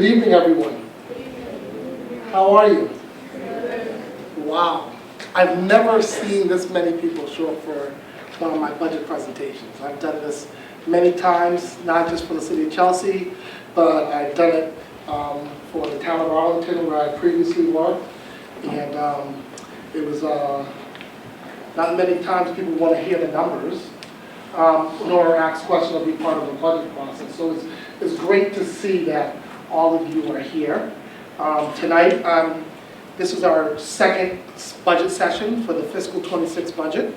Good evening, everyone. How are you? Wow. I've never seen this many people show up for one of my budget presentations. I've done this many times, not just for the City of Chelsea, but I've done it for the town of Arlington, where I previously worked. And it was not many times people want to hear the numbers, nor ask questions or be part of the budget process. So it's great to see that all of you are here. Tonight, this is our second budget session for the fiscal 26 budget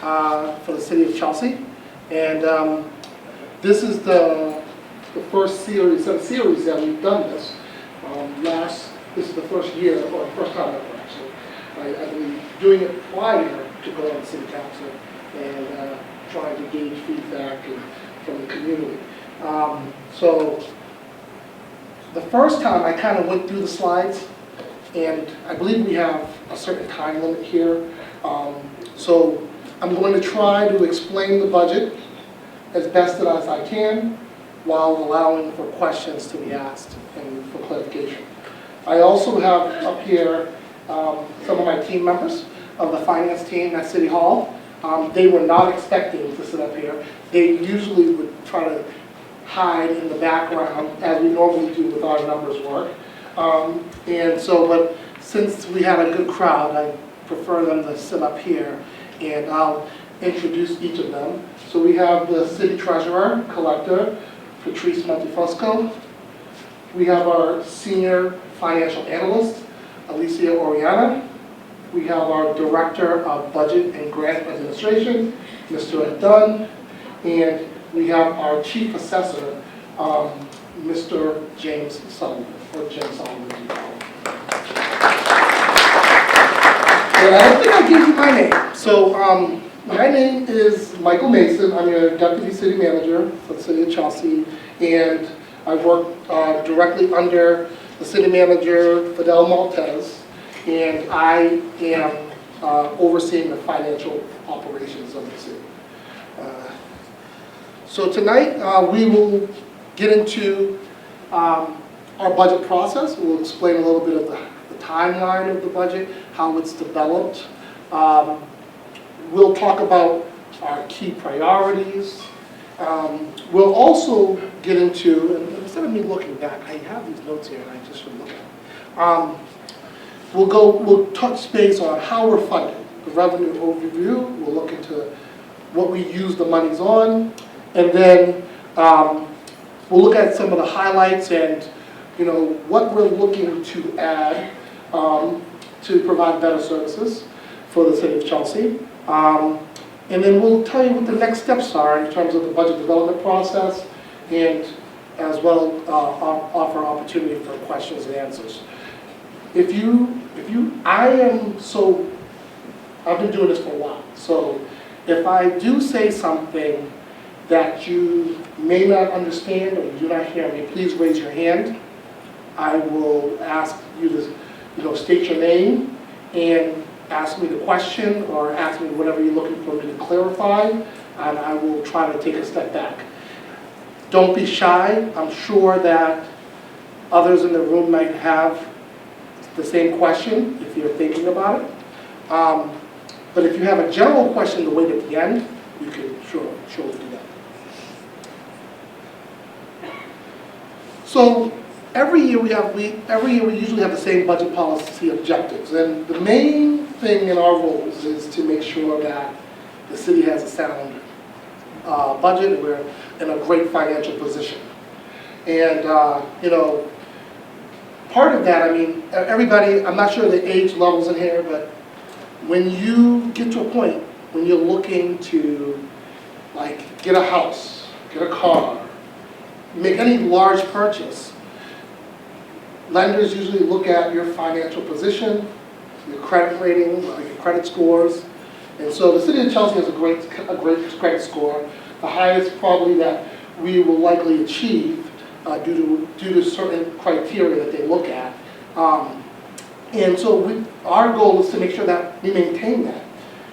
for the City of Chelsea. And this is the first series that we've done this. This is the first year, or first time ever actually. I've been doing it prior to going on the City Council and trying to gauge feedback from the community. So the first time I kind of went through the slides, and I believe we have a certain time limit here. So I'm going to try to explain the budget as best as I can while allowing for questions to be asked and for clarification. I also have up here some of my team members of the finance team at City Hall. They were not expecting to sit up here. They usually would try to hide in the background, as we normally do with our numbers work. But since we had a good crowd, I prefer them to sit up here, and I'll introduce each of them. So we have the City Treasurer, Collector, Patrice Montifosco. We have our Senior Financial Analyst, Alicia Oriana. We have our Director of Budget and Grant Administration, Mr. Ed Dunn. And we have our Chief Assessor, Mr. James Sullivan, or James Sullivan, as you call him. And I don't think I gave you my name. So my name is Michael Mason. I'm your Deputy City Manager for the City of Chelsea. And I work directly under the City Manager, Fidel Maltez. And I am overseeing the financial operations of the city. So tonight we will get into our budget process. We'll explain a little bit of the timeline of the budget, how it's developed. We'll talk about our key priorities. We'll also get into, and instead of me looking back, I have these notes here and I just should look at them. We'll touch base on how we're funded, the revenue overview. We'll look into what we use the monies on, and then we'll look at some of the highlights and what we're looking to add to provide better services for the City of Chelsea. And then we'll tell you what the next steps are in terms of the budget development process, and as well offer opportunity for questions and answers. I've been doing this for a while, so if I do say something that you may not understand or you do not hear me, please raise your hand. I will ask you to state your name and ask me the question, or ask me whatever you're looking for me to clarify, and I will try to take a step back. Don't be shy. I'm sure that others in the room might have the same question if you're thinking about it. But if you have a general question to wait at the end, you can sure do that. So every year we usually have the same budget policy objectives, and the main thing in our roles is to make sure that the city has a sound budget and we're in a great financial position. And part of that, everybody, I'm not sure the age levels in here, but when you get to a point when you're looking to get a house, get a car, make any large purchase, lenders usually look at your financial position, your credit rating, your credit scores. And so the City of Chelsea has a great credit score, the highest probably that we will likely achieve due to certain criteria that they look at. And so our goal is to make sure that we maintain that.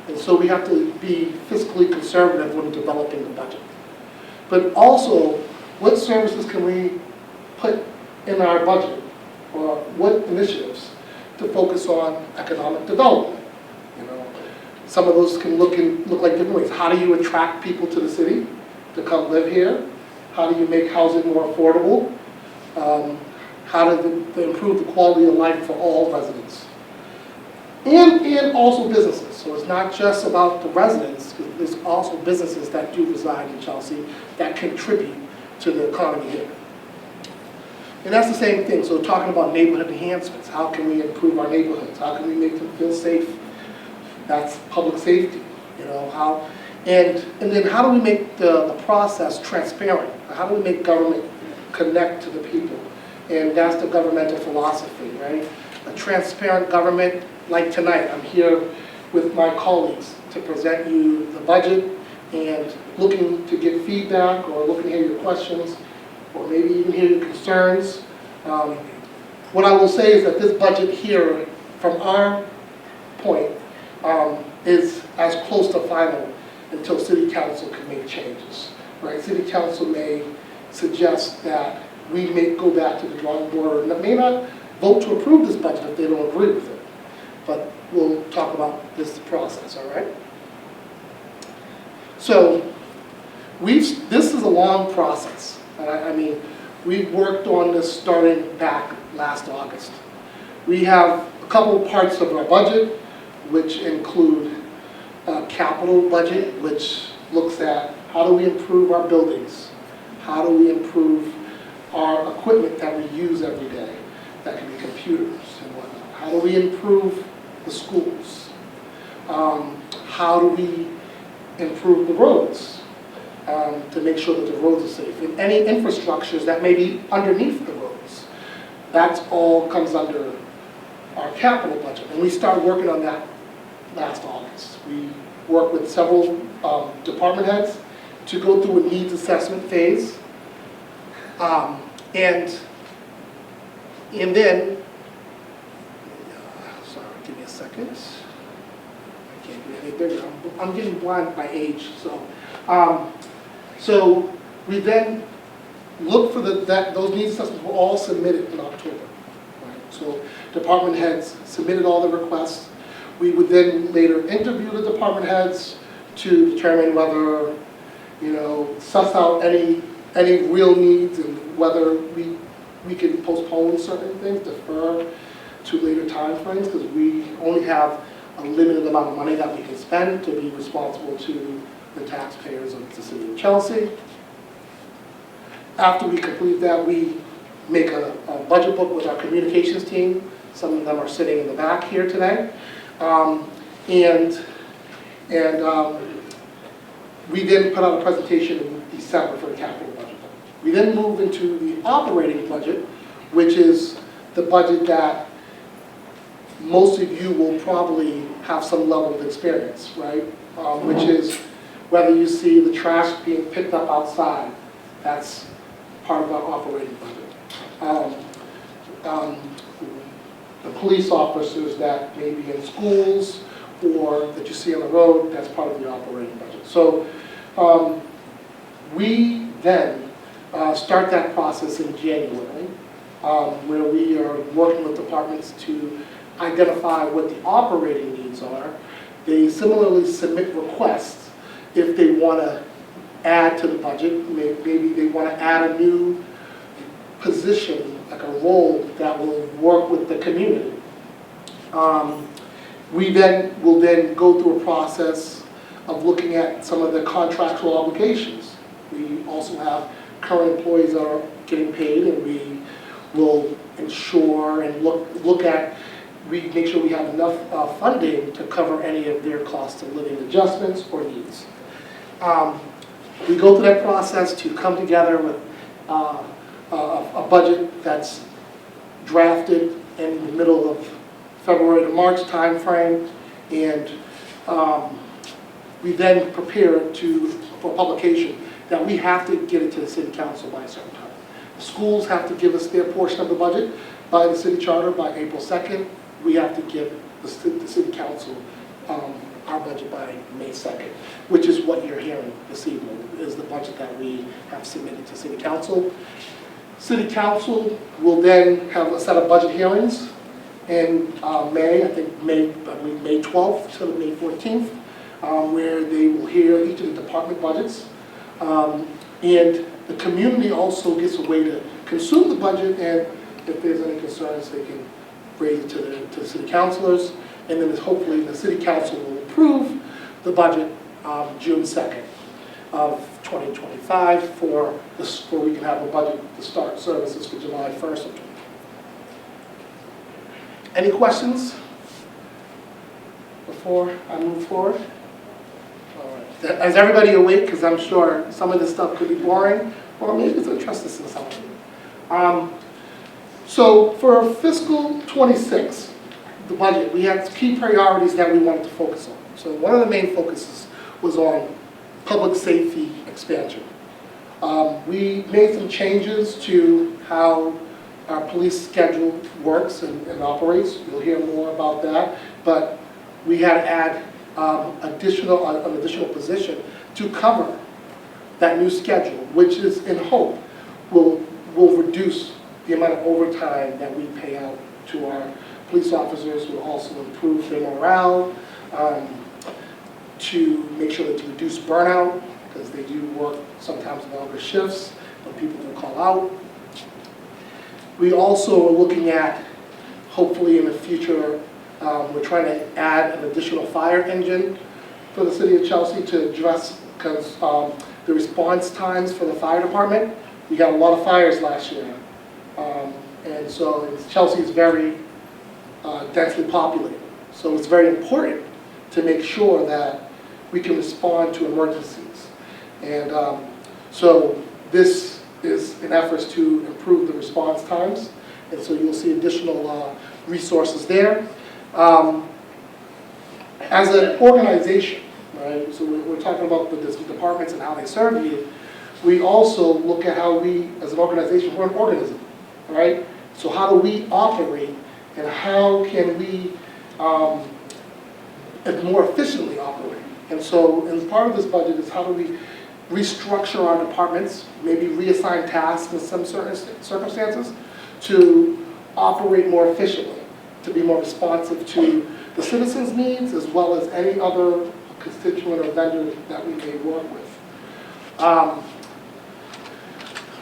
And so we have to be fiscally conservative when developing the budget. But also, what services can we put in our budget, or what initiatives to focus on economic development. You know, some of those can look like different ways. How do you attract people to the city to come live here? How do you make housing more affordable? How to improve the quality of life for all residents? And also businesses. So it's not just about the residents, there's also businesses that do reside in Chelsea that contribute to the economy here. And that's the same thing. So talking about neighborhood enhancements. How can we improve our neighborhoods? How can we make them feel safe? That's public safety. You know, and then how do we make the process transparent? How do we make government connect to the people? And that's the governmental philosophy, right? A transparent government, like tonight, I'm here with my colleagues to present you the budget and looking to get feedback or looking to hear your questions or maybe even hear your concerns. What I will say is that this budget here, from our point, is as close to final until City Council can make changes, right? City Council may suggest that we may go back to the drawing board and may not vote to approve this budget if they don't agree with it. But we'll talk about this process, all right? So this is a long process. I mean, we've worked on this starting back last August. We have a couple parts of our budget, which include a capital budget, which looks at how do we improve our buildings? How do we improve our equipment that we use every day? That can be computers and whatnot. How do we improve the schools? How do we improve the roads to make sure that the roads are safe? And any infrastructures that may be underneath the roads, that's all comes under our capital budget. And we started working on that last August. We worked with several department heads to go through a needs assessment phase. And then, sorry, give me a second. I can't get any bigger. I'm getting blind by age. So we then look for those needs assessments were all submitted in October. Right? So department heads submitted all the requests. We would then later interview the department heads to determine whether, you know, suss out any real needs and whether we can postpone certain things, defer to later time frames, because we only have a limited amount of money that we can spend to be responsible to the taxpayers of the city of Chelsea. After we complete that, we make a budget book with our communications team. Some of them are sitting in the back here today. We then put out a presentation in December for the capital budget. We then move into the operating budget, which is the budget that most of you will probably have some level of experience, right? Which is whether you see the trash being picked up outside, that's part of our operating budget. The police officers that may be in schools or that you see on the road, that's part of the operating budget. So we then start that process in January, where we are working with departments to identify what the operating needs are. They similarly submit requests if they want to add to the budget. Maybe they want to add a new position, like a role that will work with the community. We then will go through a process of looking at some of the contractual obligations. We also have current employees that are getting paid, and we will ensure and look at, we make sure we have enough funding to cover any of their cost of living adjustments or needs. We go through that process to come together with a budget that's drafted in the middle of February to March timeframe, and we then prepare for publication that we have to get it to the city council by a certain time. The schools have to give us their portion of the budget by the city charter by April 2nd. We have to give the city council our budget by May 2nd, which is what you're hearing this evening, is the budget that we have submitted to city council. City Council will then have a set of budget hearings in May, I think May 12th to May 14th, where they will hear each of the department budgets. And the community also gets a way to consume the budget, and if there's any concerns, they can raise it to the city councilors. And then hopefully the city council will approve the budget June 2nd of 2025 for we can have a budget to start services for July 1st of 2025. Any questions before I move forward? All right. Is everybody awake? Because I'm sure some of this stuff could be boring, or maybe it's interesting to some of you. So for fiscal 26, the budget, we had key priorities that we wanted to focus on. So one of the main focuses was on public safety expansion. We made some changes to how our police schedule works and operates. You'll hear more about that. But we had to add an additional position to cover that new schedule, which is in hope will reduce the amount of overtime that we pay out to our police officers, will also improve their morale, to make sure that to reduce burnout, because they do work sometimes longer shifts when people do call out. We also are looking at, hopefully in the future, we're trying to add an additional fire engine for the city of Chelsea to address, because the response times for the fire department, we got a lot of fires last year. And so Chelsea is very densely populated. So it's very important to make sure that we can respond to emergencies. And so this is an effort to improve the response times. And so you'll see additional resources there. As an organization, right, so we're talking about the departments and how they serve you. We also look at how we, as an organization, we're an organism, right? So how do we operate, and how can we more efficiently operate? And so, as part of this budget is how do we restructure our departments, maybe reassign tasks in some certain circumstances to operate more efficiently, to be more responsive to the citizens' needs as well as any other constituent or vendor that we may work with.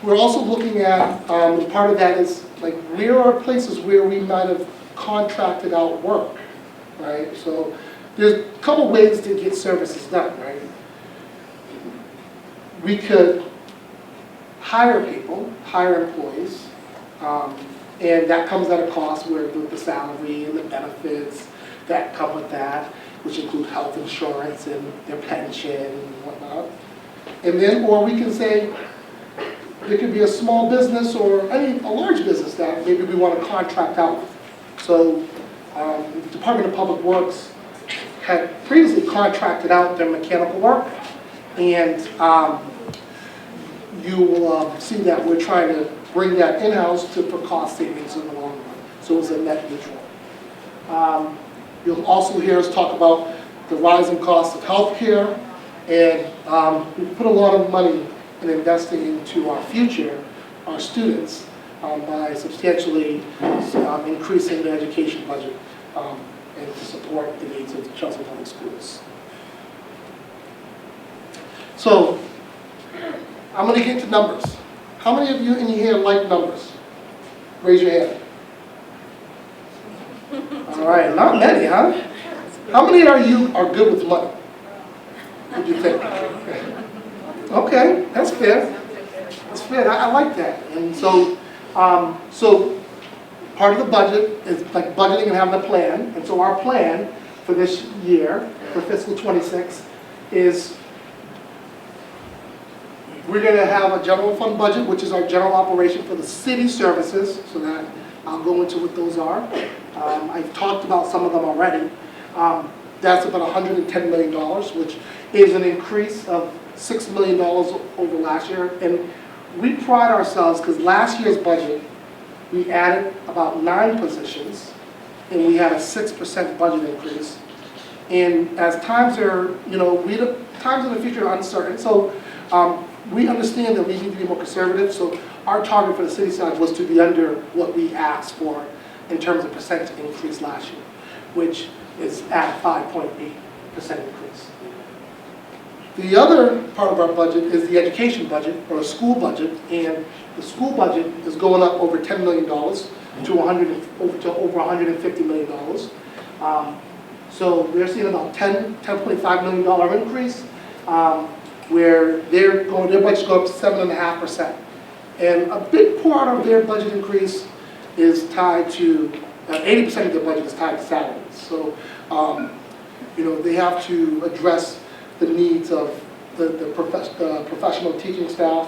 We're also looking at, part of that is, like, where are places where we might have contracted out work, right? So there's a couple ways to get services done, right? We could hire people, hire employees, and that comes at a cost where the salary and the benefits that come with that, which include health insurance and their pension and whatnot. And then, or we can say, there could be a small business or a large business that maybe we want to contract out with. So the Department of Public Works had previously contracted out their mechanical work, and you will see that we're trying to bring that in-house for cost savings in the long run. So it's a net neutral. You'll also hear us talk about the rising cost of healthcare, and we put a lot of money in investing into our future, our students, by substantially increasing the education budget and to support the needs of Chelsea Public Schools. So, I'm going to get to numbers. How many of you in here like numbers? Raise your hand. All right, not many, huh? How many of you are good with money? What do you think? Okay, that's fair. That's fair. I like that. And so, so part of the budget is like budgeting and having a plan. And so our plan for this year, for fiscal 26, is we're going to have a general fund budget, which is our general operation for the city services. So that I'll go into what those are. I've talked about some of them already. That's about $110 million, which is an increase of $6 million over last year. And we pride ourselves, because last year's budget, we added about 9 positions, and we had a 6% budget increase. And as times are, times in the future are uncertain. So we understand that we need to be more conservative, so our target for the city side was to be under what we asked for in terms of percent increase last year, which is at 5.8% increase. The other part of our budget is the education budget, or school budget, and the school budget is going up over $10 million to over $150 million. So we're seeing about $10.5 million increase, where their budget's go up 7.5%. And a big part of their budget increase is tied to, 80% of their budget is tied to salaries. So, they have to address the needs of the professional teaching staff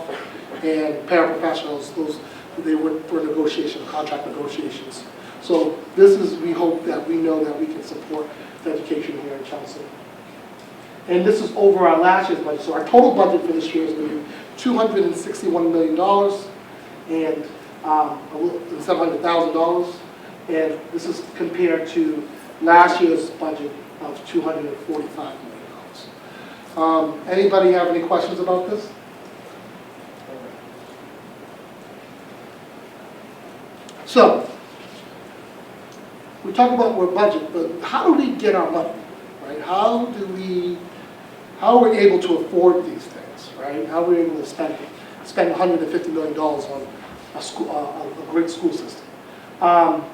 and paraprofessionals, those they work for negotiation, contract negotiations. So this is, we hope that we know that we can support the education here in Chelsea. And this is over our last year's budget. So our total budget for this year is going to be $261 million and $700,000. And this is compared to last year's budget of $245 million. Anybody have any questions about this? So, we talk about our budget, but how do we get our money, right? How are we able to afford these things, right? How are we able to spend $150 million on a great school system? Well,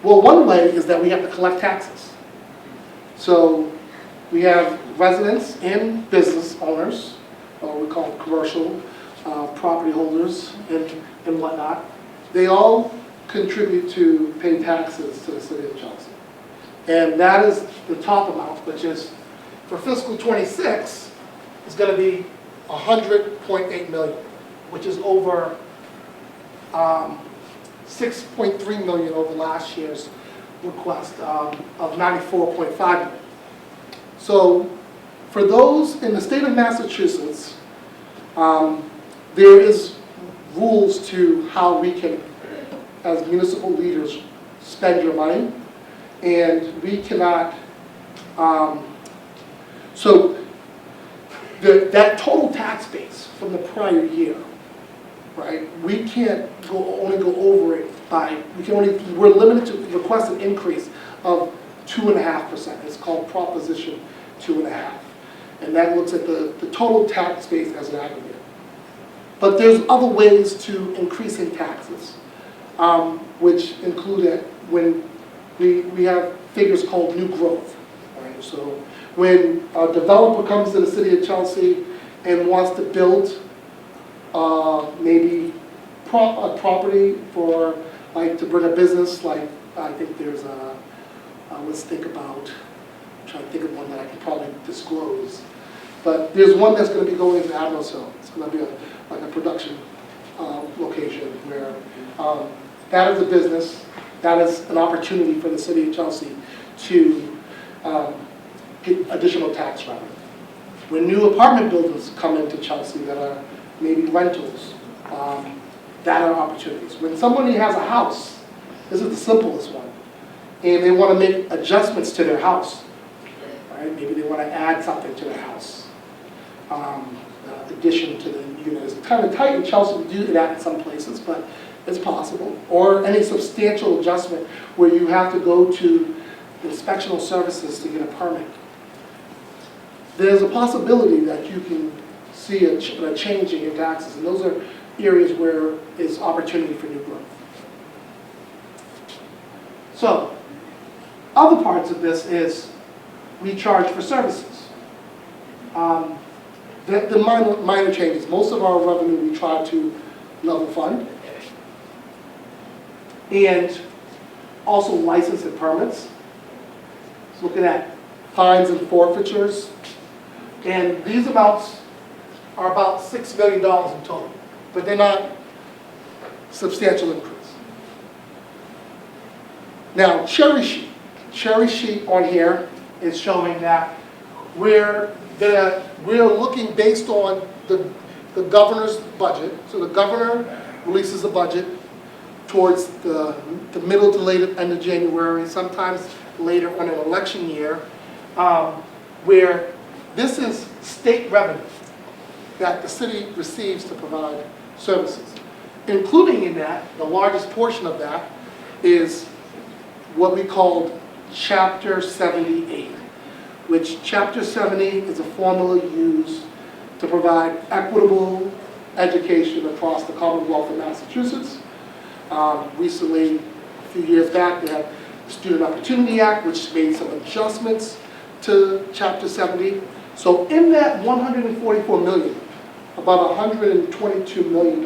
one way is that we have to collect taxes. So, we have residents and business owners, or we call them commercial property holders and whatnot. They all contribute to pay taxes to the city of Chelsea. And that is the top amount, which is, for fiscal 26, is going to be $100.8 million, which is over $6.3 million over last year's request of $94.5 million. So, for those in the state of Massachusetts, there is rules to how we can, as municipal leaders, spend your money, and we cannot, that total tax base from the prior year, right, we can't only go over it by, we're limited to request an increase of 2.5%. It's called Proposition 2.5. And that looks at the total tax base as an aggregate. But there's other ways to increasing taxes, which include when we have figures called new growth. Right? So when a developer comes to the city of Chelsea and wants to build maybe a property for, like, to bring a business, like I think there's a, let's think about, I'm trying to think of one that I can probably disclose. But there's one that's going to be going into Admiral's Hill. It's going to be like a production location where that is a business, that is an opportunity for the city of Chelsea to get additional tax revenue. When new apartment buildings come into Chelsea that are maybe rentals, that are opportunities. When somebody has a house, this is the simplest one, and they want to make adjustments to their house, right? Maybe they want to add something to their house. Addition to the unit. It's kind of tight in Chelsea to do that in some places, but it's possible. Or any substantial adjustment where you have to go to inspectional services to get a permit. There's a possibility that you can see a change in your taxes, and those are areas where is opportunity for new growth. So, other parts of this is we charge for services. The minor changes. Most of our revenue we try to level fund, and also license and permits. So looking at fines and forfeitures, and these amounts are about $6 million in total, but they're not substantial increase. Now, cherry sheet on here is showing that we're looking based on the governor's budget. So the governor releases a budget towards the middle to late end of January, sometimes later on an election year, where this is state revenue. that the city receives to provide services. Including in that, the largest portion of that is what we called Chapter 78, which Chapter 70 is a formula used to provide equitable education across the Commonwealth of Massachusetts. Recently, a few years back, they had the Student Opportunity Act, which made some adjustments to Chapter 70. So in that $144 million, about $122 million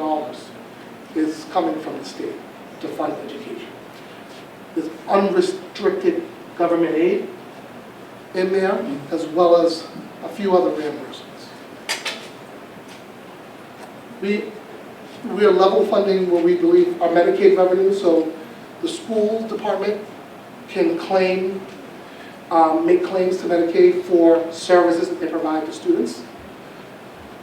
is coming from the state to fund education. There's unrestricted government aid in there, as well as a few other reimbursements. We are level funding what we believe are Medicaid revenue, so the school department can claim, make claims to Medicaid for services that they provide to students.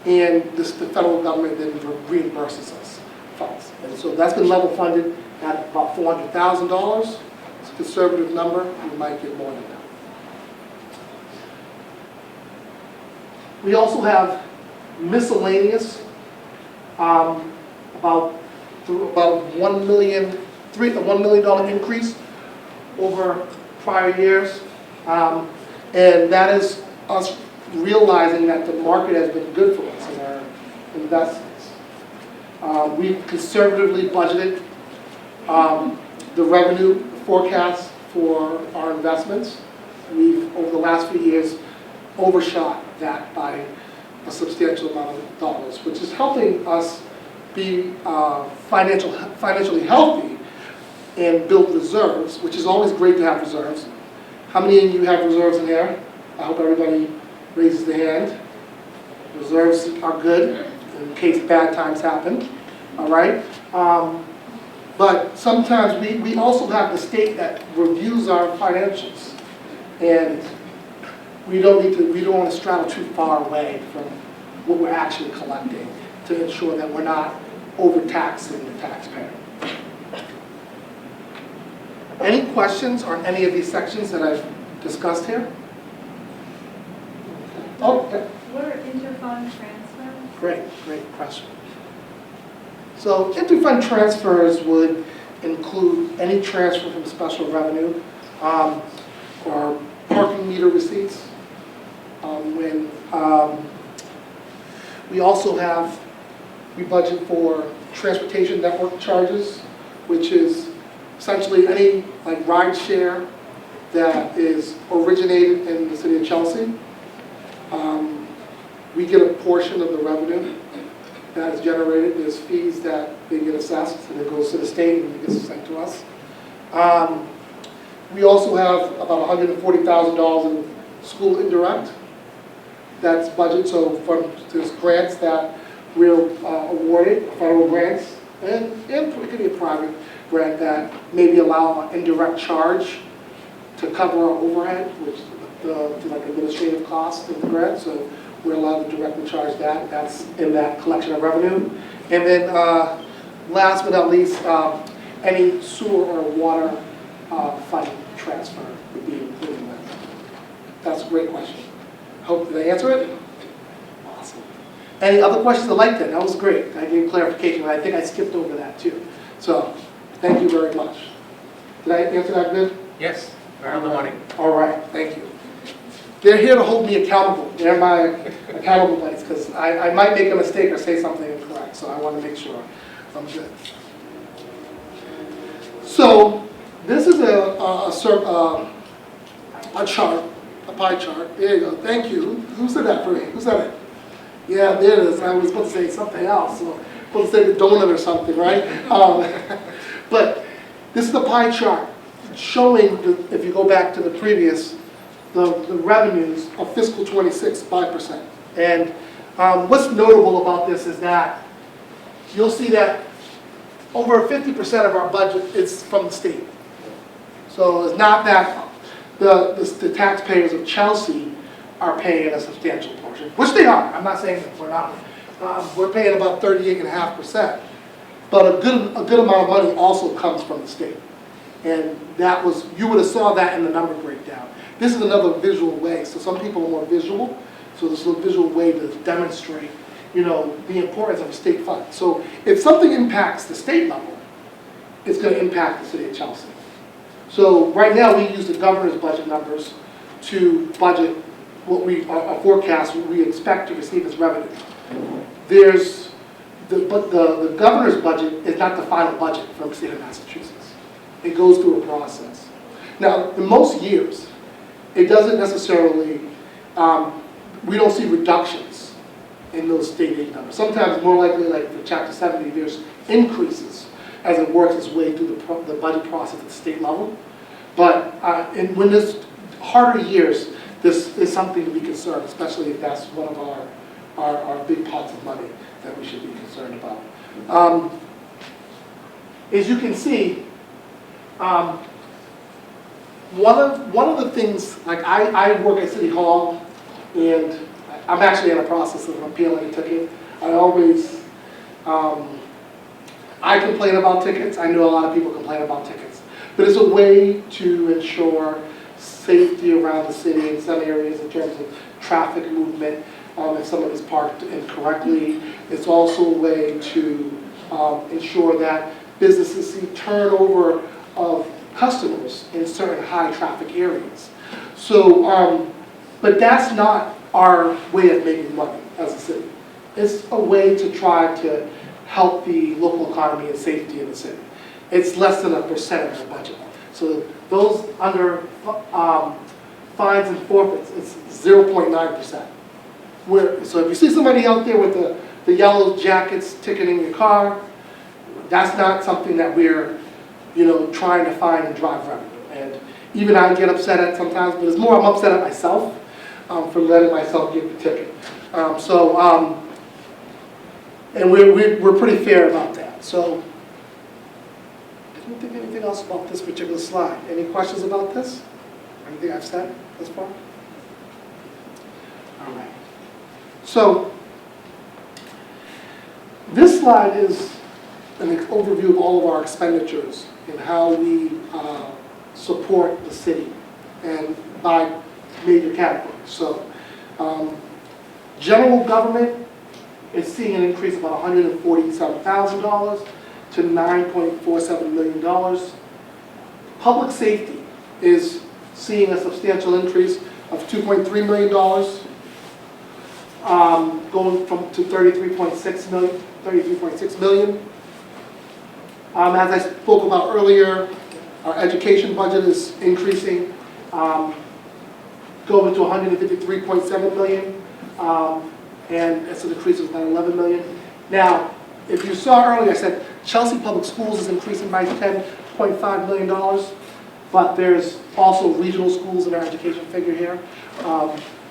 And the federal government then reimburses us funds. And so that's been level funded at about $400,000. It's a conservative number, we might get more than that. We also have miscellaneous, about $1 million increase over prior years. And that is us realizing that the market has been good for us in our investments. We've conservatively budgeted the revenue forecast for our investments. We've, over the last few years, overshot that by a substantial amount of dollars, which is helping us be financially healthy and build reserves, which is always great to have reserves. How many of you have reserves in here? I hope everybody raises their hand. Reserves are good in case bad times happen, all right? But sometimes we also have the state that reviews our financials, and we don't want to straddle too far away from what we're actually collecting to ensure that we're not overtaxing the taxpayer. Any questions on any of these sections that I've discussed here? Oh, okay. What are interfund transfers? Great question. So interfund transfers would include any transfer from special revenue or parking meter receipts. We budget for transportation network charges, which is essentially any like ride share that is originated in the city of Chelsea. We get a portion of the revenue that is generated. There's fees that they get assessed, and it goes to the state and it gets sent to us. We also have about $140,000 in school indirect. That's budget, so there's grants that we're awarded, federal grants, and it could be a private grant that maybe allow an indirect charge to cover our overhead, which is like administrative costs of the grant. So we're allowed to directly charge that. That's in that collection of revenue. And then last but not least, any sewer or water fund transfer would be included in that. That's a great question. Hope, did I answer it? Awesome. Any other questions like that? That was great. I gave clarification, but I think I skipped over that too. So thank you very much. Did I answer that good? Yes, right on the money. All right, thank you. They're here to hold me accountable. They're my accountable buddies, because I might make a mistake or say something incorrect, so I want to make sure I'm good. So this is a chart, a pie chart. There you go. Thank you. Who said that for me? Who said it? Yeah, there it is. I was supposed to say something else. So I'm supposed to say the donut or something, right? But this is the pie chart showing, if you go back to the previous, the revenues of fiscal 26 by percent. And what's notable about this is that you'll see that over 50% of our budget is from the state. So it's not that the taxpayers of Chelsea are paying a substantial portion, which they are. I'm not saying that we're not. We're paying about 38.5%. But a good amount of money also comes from the state. And that was, you would have saw that in the number breakdown. This is another visual way. So some people are more visual. So this is a visual way to demonstrate the importance of a state fund. So if something impacts the state level, it's going to impact the city of Chelsea. So right now, we use the governor's budget numbers to budget our forecast, what we expect to receive as revenue. But the governor's budget is not the final budget from the state of Massachusetts. It goes through a process. Now, in most years, it doesn't necessarily, we don't see reductions in those state aid numbers. Sometimes more likely, like for Chapter 70, there's increases as it works its way through the budget process at the state level. But when there's harder years, this is something to be concerned, especially if that's one of our big pots of money that we should be concerned about. As you can see, one of the things, like I work at City Hall, and I'm actually in the process of appealing a ticket. I complain about tickets. I know a lot of people complain about tickets. But it's a way to ensure safety around the city in some areas in terms of traffic movement. If someone is parked incorrectly, it's also a way to ensure that businesses see turnover of customers in certain high traffic areas. So, but that's not our way of making money as a city. It's a way to try to help the local economy and safety in the city. It's less than 1% of the budget. So those under fines and forfeits, it's 0.9%. So if you see somebody out there with the yellow jackets ticketing your car, that's not something that we're trying to find and drive revenue. And even I get upset at sometimes, but it's more I'm upset at myself for letting myself get the ticket. And we're pretty fair about that. So I don't think anything else about this particular slide. Any questions about this? Anything I've said thus far? All right. So this slide is an overview of all of our expenditures and how we support the city and by major categories. So general government is seeing an increase of about $147,000 to $9.47 million. Public safety is seeing a substantial increase of $2.3 million, going to $33.6 million. As I spoke about earlier, our education budget is increasing, going to $153.7 million, and it's an increase of about $11 million. Now, if you saw earlier, I said Chelsea Public Schools is increasing by $10.5 million, but there's also regional schools in our education figure here,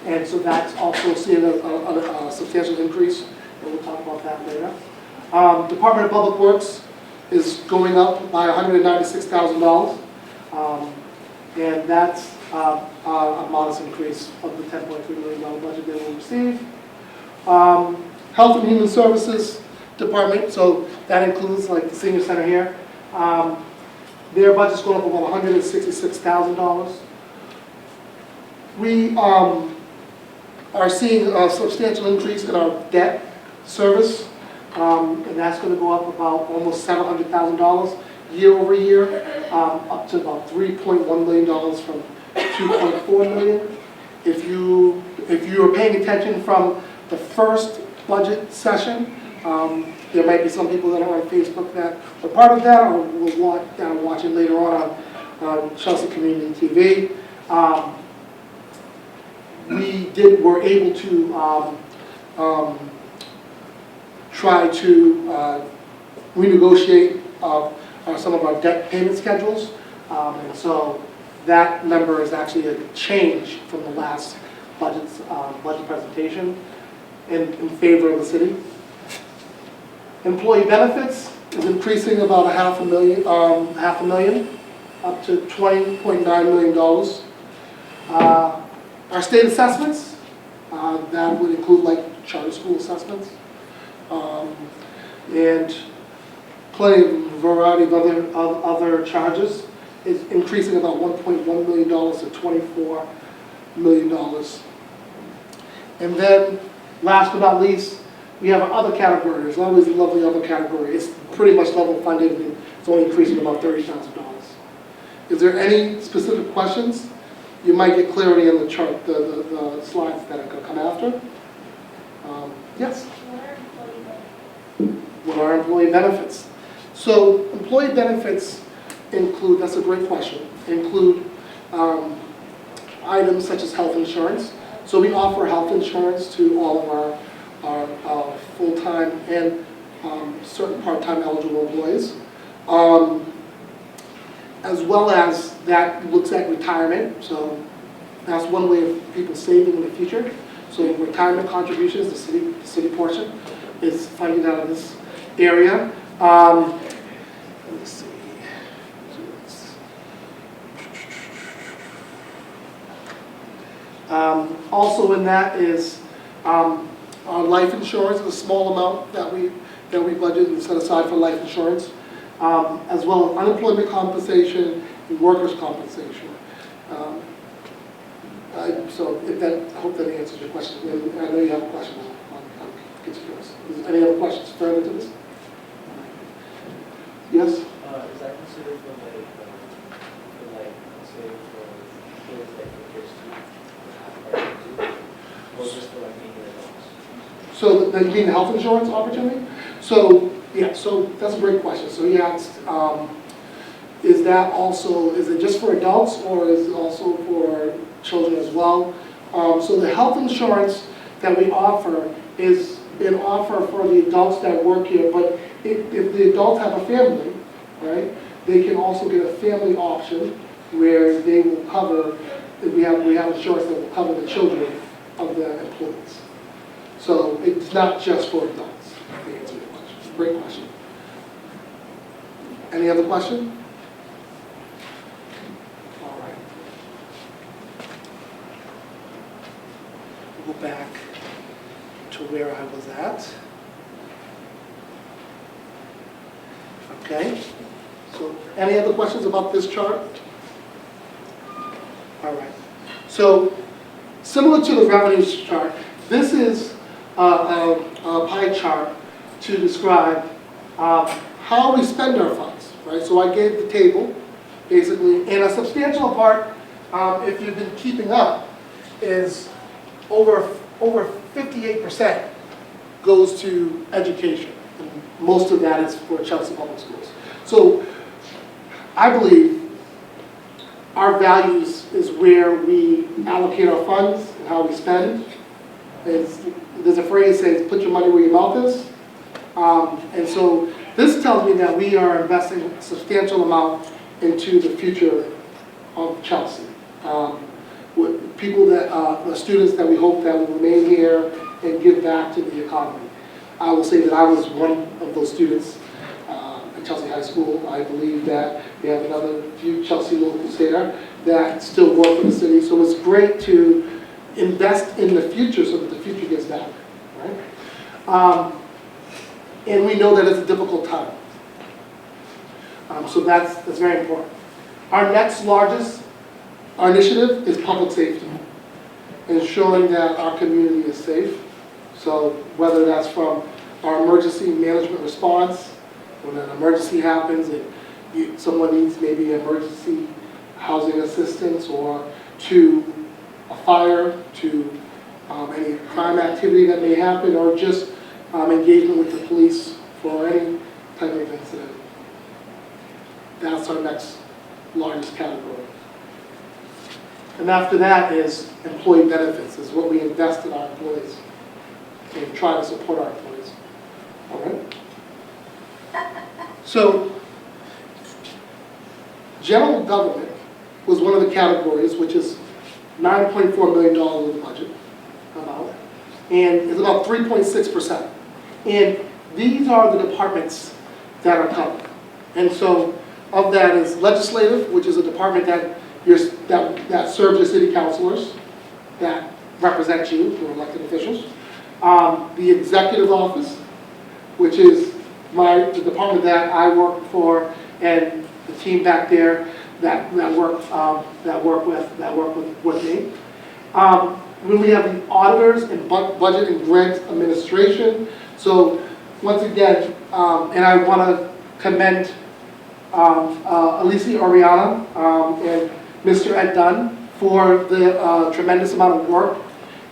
and so that's also seeing a substantial increase, and we'll talk about that later. Department of Public Works is going up by $196,000, and that's a modest increase of the $10.3 million budget they will receive. Health and Human Services Department, so that includes like the senior center here. Their budget's going up about $166,000. We are seeing a substantial increase in our debt service, and that's going to go up about almost $700,000 year over year, up to about $3.1 million from $2.4 million. If you are paying attention from the first budget session, there might be some people that are on Facebook that are part of that, or will watch it later on Chelsea Community TV. We were able to try to renegotiate some of our debt payment schedules, and so that number is actually a change from the last budget presentation in favor of the city. Employee benefits is increasing about half a million, up to $20.9 million. Our state assessments, that would include like charter school assessments, and plenty of variety of other charges, is increasing about $1.1 million to $24 million. And then, last but not least, we have other category. There's always a lovely other category. It's pretty much level funded, and it's only increasing about $30,000. Is there any specific questions? You might get clarity in the chart, the slides that are going to come after. Yes? What are employee benefits? So employee benefits include, that's a great question, include items such as health insurance. So we offer health insurance to all of our full-time and certain part-time eligible employees. As well as that looks at retirement. So that's one way of people saving in the future. So retirement contributions, the city portion, is funded out of this area. Let me see. Also in that is our life insurance, a small amount that we budget and set aside for life insurance, as well as unemployment compensation and workers' compensation. So I hope that answers your question. And I know you have a question. I'll get to yours. Any other questions further to this? Yes? Is that considered for say for kids like the kids or just for like senior adults? So you mean the health insurance opportunity? So yeah, so that's a great question. So you asked, is it just for adults or is it also for children as well? So the health insurance that we offer is an offer for the adults that work here, but if the adults have a family, right, they can also get a family option where they will cover, we have insurance that will cover the children of the employees. So it's not just for adults, to answer your question. Great question. Any other question? All right. We'll go back to where I was at. Okay. So any other questions about this chart? All right. So similar to the revenues chart, this is a pie chart to describe how we spend our funds, right? So I gave the table, basically, and a substantial part, if you've been keeping up, is over 58% goes to education. And most of that is for Chelsea Public Schools. So I believe our values is where we allocate our funds and how we spend. There's a phrase that says, put your money where your mouth is. And so this tells me that we are investing a substantial amount into the future of Chelsea. With people the students that we hope that will remain here and give back to the economy. I will say that I was one of those students at Chelsea High School. I believe that we have another few Chelsea locals there that still work for the city. So it's great to invest in the future so that the future gets better, right? And we know that it's a difficult time. So that's very important. Our next largest initiative is public safety, ensuring that our community is safe. So whether that's from our emergency management response, when an emergency happens and someone needs maybe emergency housing assistance, or to a fire, to any crime activity that may happen, or just engagement with the police for any type of incident. That's our next largest category. And after that is employee benefits, is what we invest in our employees and try to support our employees. All right? So, general government was one of the categories, which is $9.4 million of the budget, about, and it's about 3.6%. And these are the departments that are covered. And so, of that is legislative, which is a department that serves your city councilors, that represent you, your elected officials. The executive office, which is the department that I work for, and the team back there that work with me. When we have the auditors and budget and grant administration. So once again, and I want to commend Alicia Oriana and Mr. Ed Dunn for the tremendous amount of work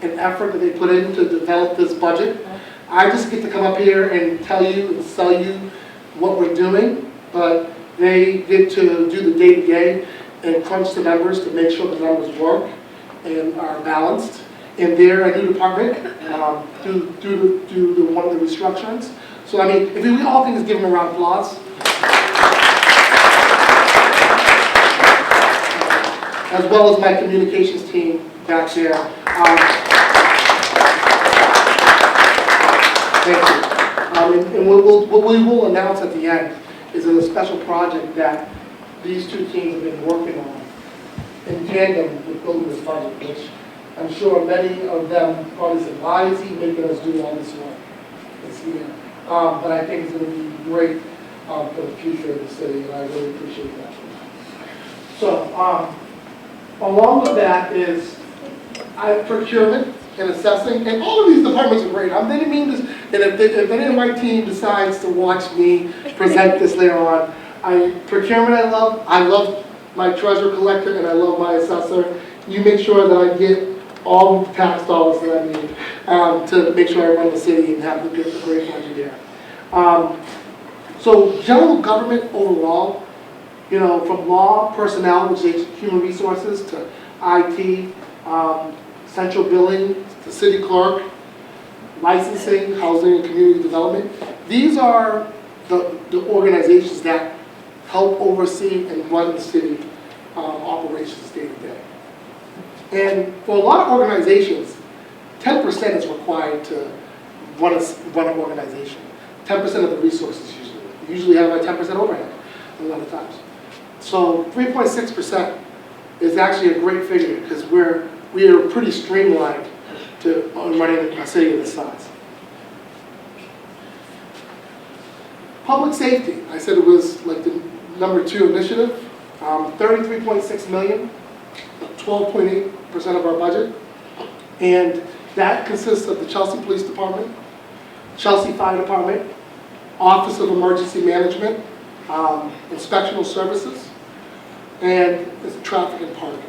and effort that they put in to develop this budget. I just get to come up here and tell you and sell you what we're doing, but they get to do the day-to-day and crunch the numbers to make sure the numbers work and are balanced. And they're a new department through one of the restructurings. So I mean, if we all can just give them a round of applause. As well as my communications team back there. Thank you. And what we will announce at the end is a special project that these two teams have been working on in tandem with building this budget, which I'm sure many of them probably said, why is he making us do all this work this year? But I think it's going to be great for the future of the city, and I really appreciate that. So, along with that is procurement and assessing, and all of these departments are great. I didn't mean this, and if any of my team decides to watch me present this later on, procurement I love my treasurer collector, and I love my assessor. You make sure that I get all the tax dollars that I need to make sure I run the city and have a great budget there. So general government overall, you know, from law, personnel, which is human resources, to IT, central billing, to city clerk, licensing, housing and community development. These are the organizations that help oversee and run the city operations day to day. And for a lot of organizations, 10% is required to run an organization. 10% of the resources usually. You usually have like 10% overhead a lot of times. So 3.6% is actually a great figure because we are pretty streamlined on running a city of this size. Public safety, I said it was like the #2 initiative, 33.6 million, 12.8% of our budget. And that consists of the Chelsea Police Department, Chelsea Fire Department, Office of Emergency Management, Inspectional Services, and it's traffic and parking.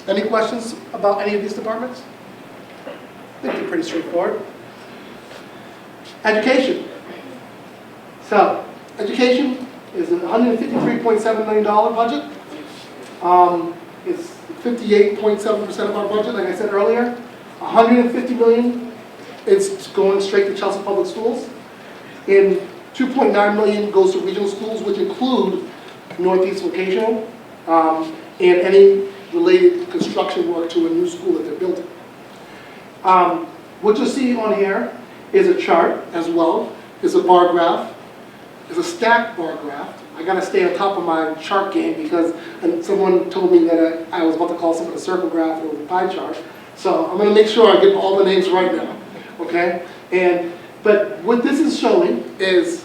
Any questions about any of these departments? I think they're pretty straightforward. Education. So, education is a $153.7 million budget. It's 58.7% of our budget, like I said earlier. $150 million, it's going straight to Chelsea Public Schools. And $2.9 million goes to regional schools, which include Northeast Vocational, and any related construction work to a new school that they're building. What you'll see on here is a chart as well. It's a bar graph. It's a stacked bar graph. I gotta stay on top of my chart game because someone told me that I was about to call something a circle graph or a pie chart. So I'm gonna make sure I get all the names right now, okay? But what this is showing is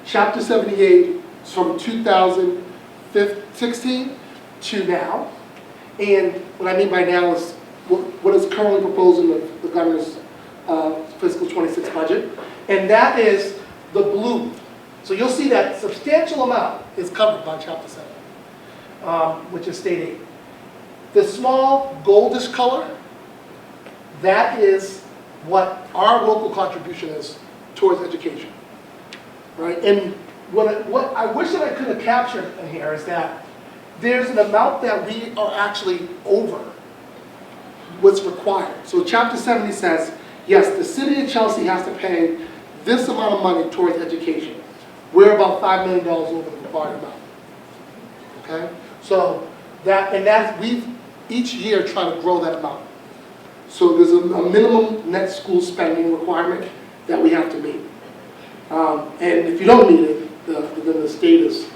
Chapter 78 from 2016 to now. And what I mean by now is what is currently proposed in the governor's fiscal 26 budget. And that is the blue. So you'll see that substantial amount is covered by Chapter 7, which is state aid. The small goldish color, that is what our local contribution is towards education. Right? And what I wish that I could have captured in here is that there's an amount that we are actually over what's required. So Chapter 70 says, yes, the city of Chelsea has to pay this amount of money towards education. We're about $5 million over the required amount. Okay? So we've each year try to grow that amount. So there's a minimum net school spending requirement that we have to meet. And if you don't meet it, then the state is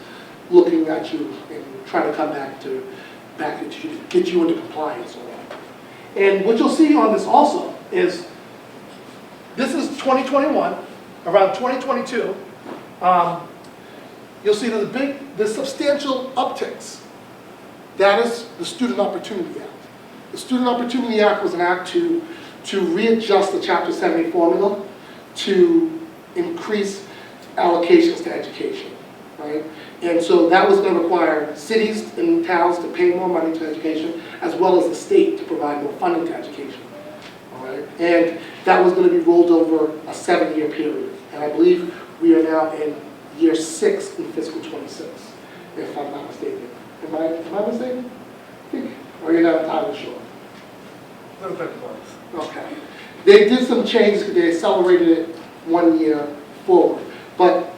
looking at you and trying to come back at you, get you into compliance. And what you'll see on this also is, this is 2021, around 2022, you'll see there's substantial upticks That is the Student Opportunity Act. The Student Opportunity Act was an act to readjust the Chapter 70 formula to increase allocations to education, right? And so that was going to require cities and towns to pay more money to education, as well as the state to provide more funding to education, all right? And that was going to be rolled over a 7-year period. And I believe we are now in year 6 in fiscal 26, if I'm not mistaken. Am I mistaken? I think, or you're not entirely sure? A little bit close. Okay. They did some changes, they accelerated it 1 year forward. But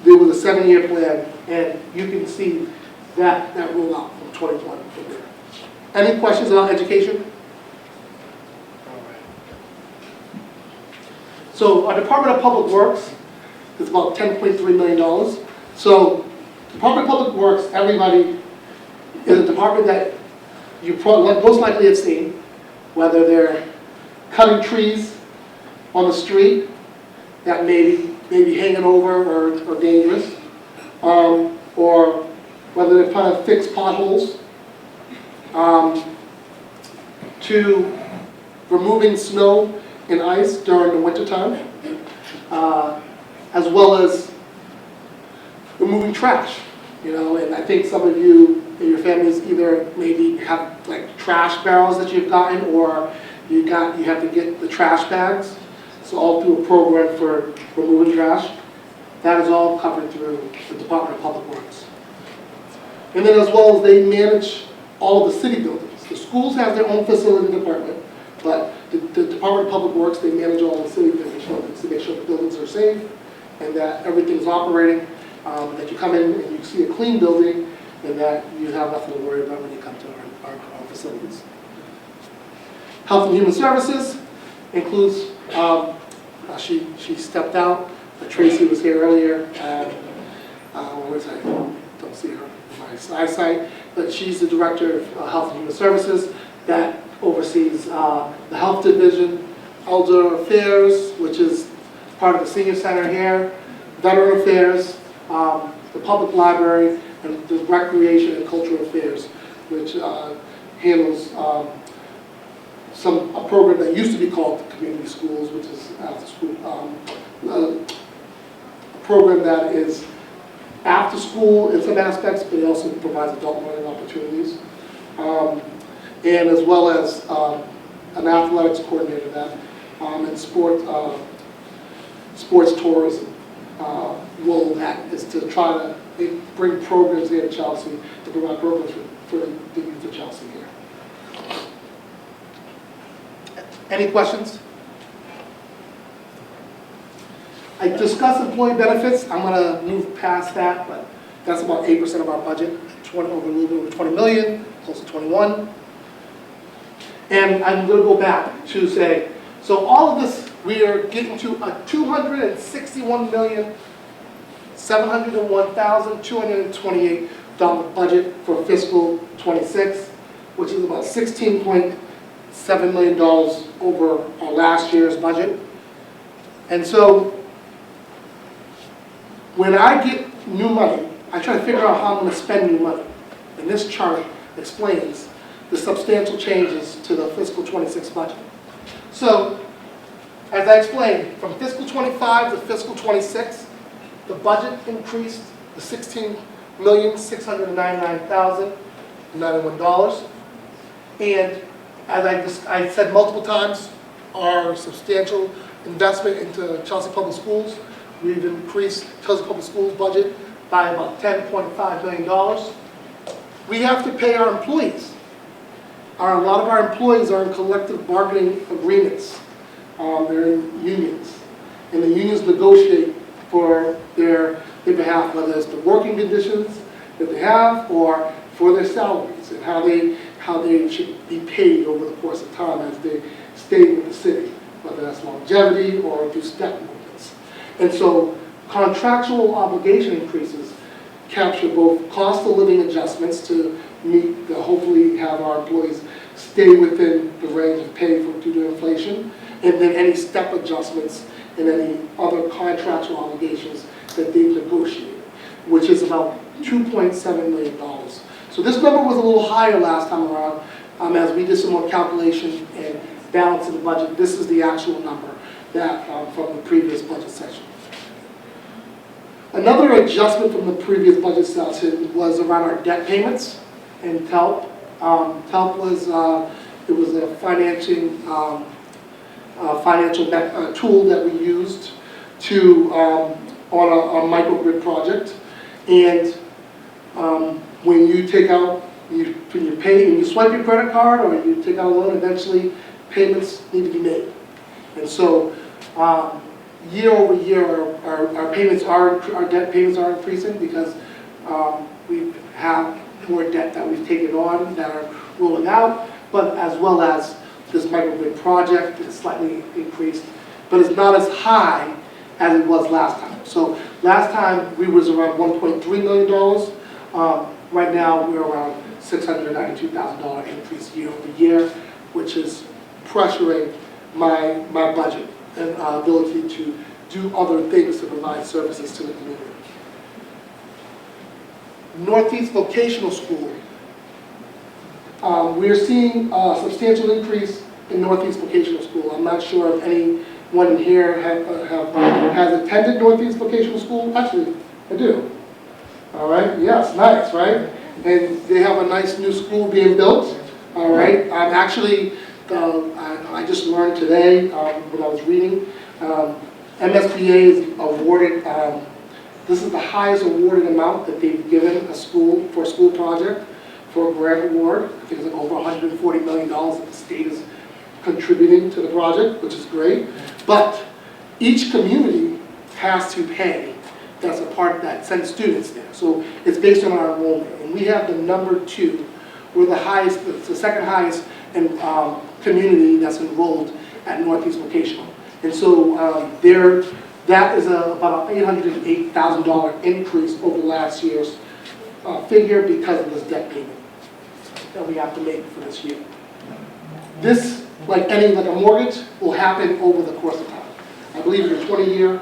there was a 7-year plan, and you can see that roll out from 2020 from there. Any questions about education? All right. So our Department of Public Works is about $10.3 million. So Department of Public Works, everybody, is a department that you most likely have seen, whether they're cutting trees on the street that may be hanging over or dangerous, or whether they're trying to fix potholes, to removing snow and ice during the wintertime, as well as removing trash. You know, and I think some of you and your families either maybe have like trash barrels that you've gotten, or you have to get the trash bags. So all through a program for removing trash. That is all covered through the Department of Public Works. And then as well as they manage all the city buildings. The schools have their own facility department, but the Department of Public Works, they manage all the city buildings to make sure the buildings are safe and that everything's operating, that you come in and you see a clean building and that you have nothing to worry about when you come to our facilities. Health and Human Services includes, she stepped out, but Tracy was here earlier, and where is I? Don't see her in my eyesight, but she's the Director of Health and Human Services that oversees the Health Division, Elder Affairs, which is part of the Senior Center here, Veteran Affairs, the Public Library, and the Recreation and Cultural Affairs, which handles a program that used to be called Community Schools, which is after school, a program that is after school in some aspects, but it also provides adult learning opportunities, and as well as an athletics coordinator that and sports tourism role that is to try to bring programs here to Chelsea, to provide programs for the youth of Chelsea here. Any questions? I discussed employee benefits. I'm going to move past that, but that's about 8% of our budget, a little bit over 20 million, close to 21. And I'm going to go back to say, so all of this, we are getting to a $261,701,228 budget for fiscal 26, which is about $16.7 million over our last year's budget. And so when I get new money, I try to figure out how I'm going to spend new money. And this chart explains the substantial changes to the fiscal 26 budget. So, as I explained, from fiscal 25 to fiscal 26, the budget increased to $16,699,091. And as I said multiple times, our substantial investment into Chelsea Public Schools, we've increased Chelsea Public Schools budget by about $10.5 million. We have to pay our employees. A lot of our employees are in collective bargaining agreements. They're in unions. And the unions negotiate for their behalf, whether it's the working conditions that they have or for their salaries and how they should be paid over the course of time as they stay with the city, whether that's longevity or through step movements. And so contractual obligation increases capture both cost of living adjustments to meet hopefully have our employees stay within the range of pay due to inflation, and then any step adjustments and any other contractual obligations that they've negotiated, which is about $2.7 million So this number was a little higher last time around, as we did some more calculation and balancing the budget. This is the actual number that, from the previous budget session. Another adjustment from the previous budget session was around our debt payments and TELP. TELP was, it was a financial tool that we used to, on a microgrid project. And when you take out, when you pay, when you swipe your credit card or you take out a loan, eventually payments need to be made. And so year over year, our payments are, our debt payments are increasing because we have more debt that we've taken on that are rolling out, but as well as this microgrid project is slightly increased, but it's not as high as it was last time. So last time we was around $1.3 million. Right now we're around $692,000 increase year over year, which is pressuring my budget and ability to do other things to provide services to the community. Northeast Vocational School. We're seeing a substantial increase in Northeast Vocational School. I'm not sure if anyone in here has attended Northeast Vocational School. Actually, I do. All right, yes, nice, right? And they have a nice new school being built. All right, actually, I just learned today when I was reading, MSBA is awarded, this is the highest awarded amount that they've given a school for a school project for a grant award. I think it's like over $140 million that the state is contributing to the project, which is great. But each community has to pay. That's a part that sends students there. So it's based on our enrollment. And we have the number 2. We're the highest, it's the second highest in, community that's enrolled at Northeast Vocational. And so that is about an $808,000 increase over last year's figure because of this debt payment that we have to make for this year. This, like a mortgage, will happen over the course of time. I believe it's a 20-year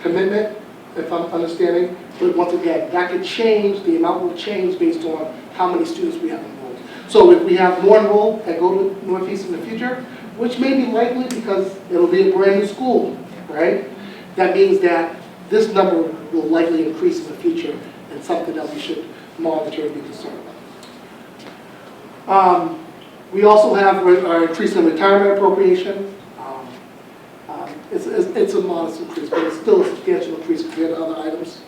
commitment, if I'm understanding. But once again, that could change, the amount will change based on how many students we have enrolled. So if we have more enrolled that go to Northeast in the future, which may be likely because it'll be a brand new school, right? That means that this number will likely increase in the future and something that we should monitor and be concerned about. We also have our increase in retirement appropriation. It's a modest increase, but it's still a substantial increase compared to other items.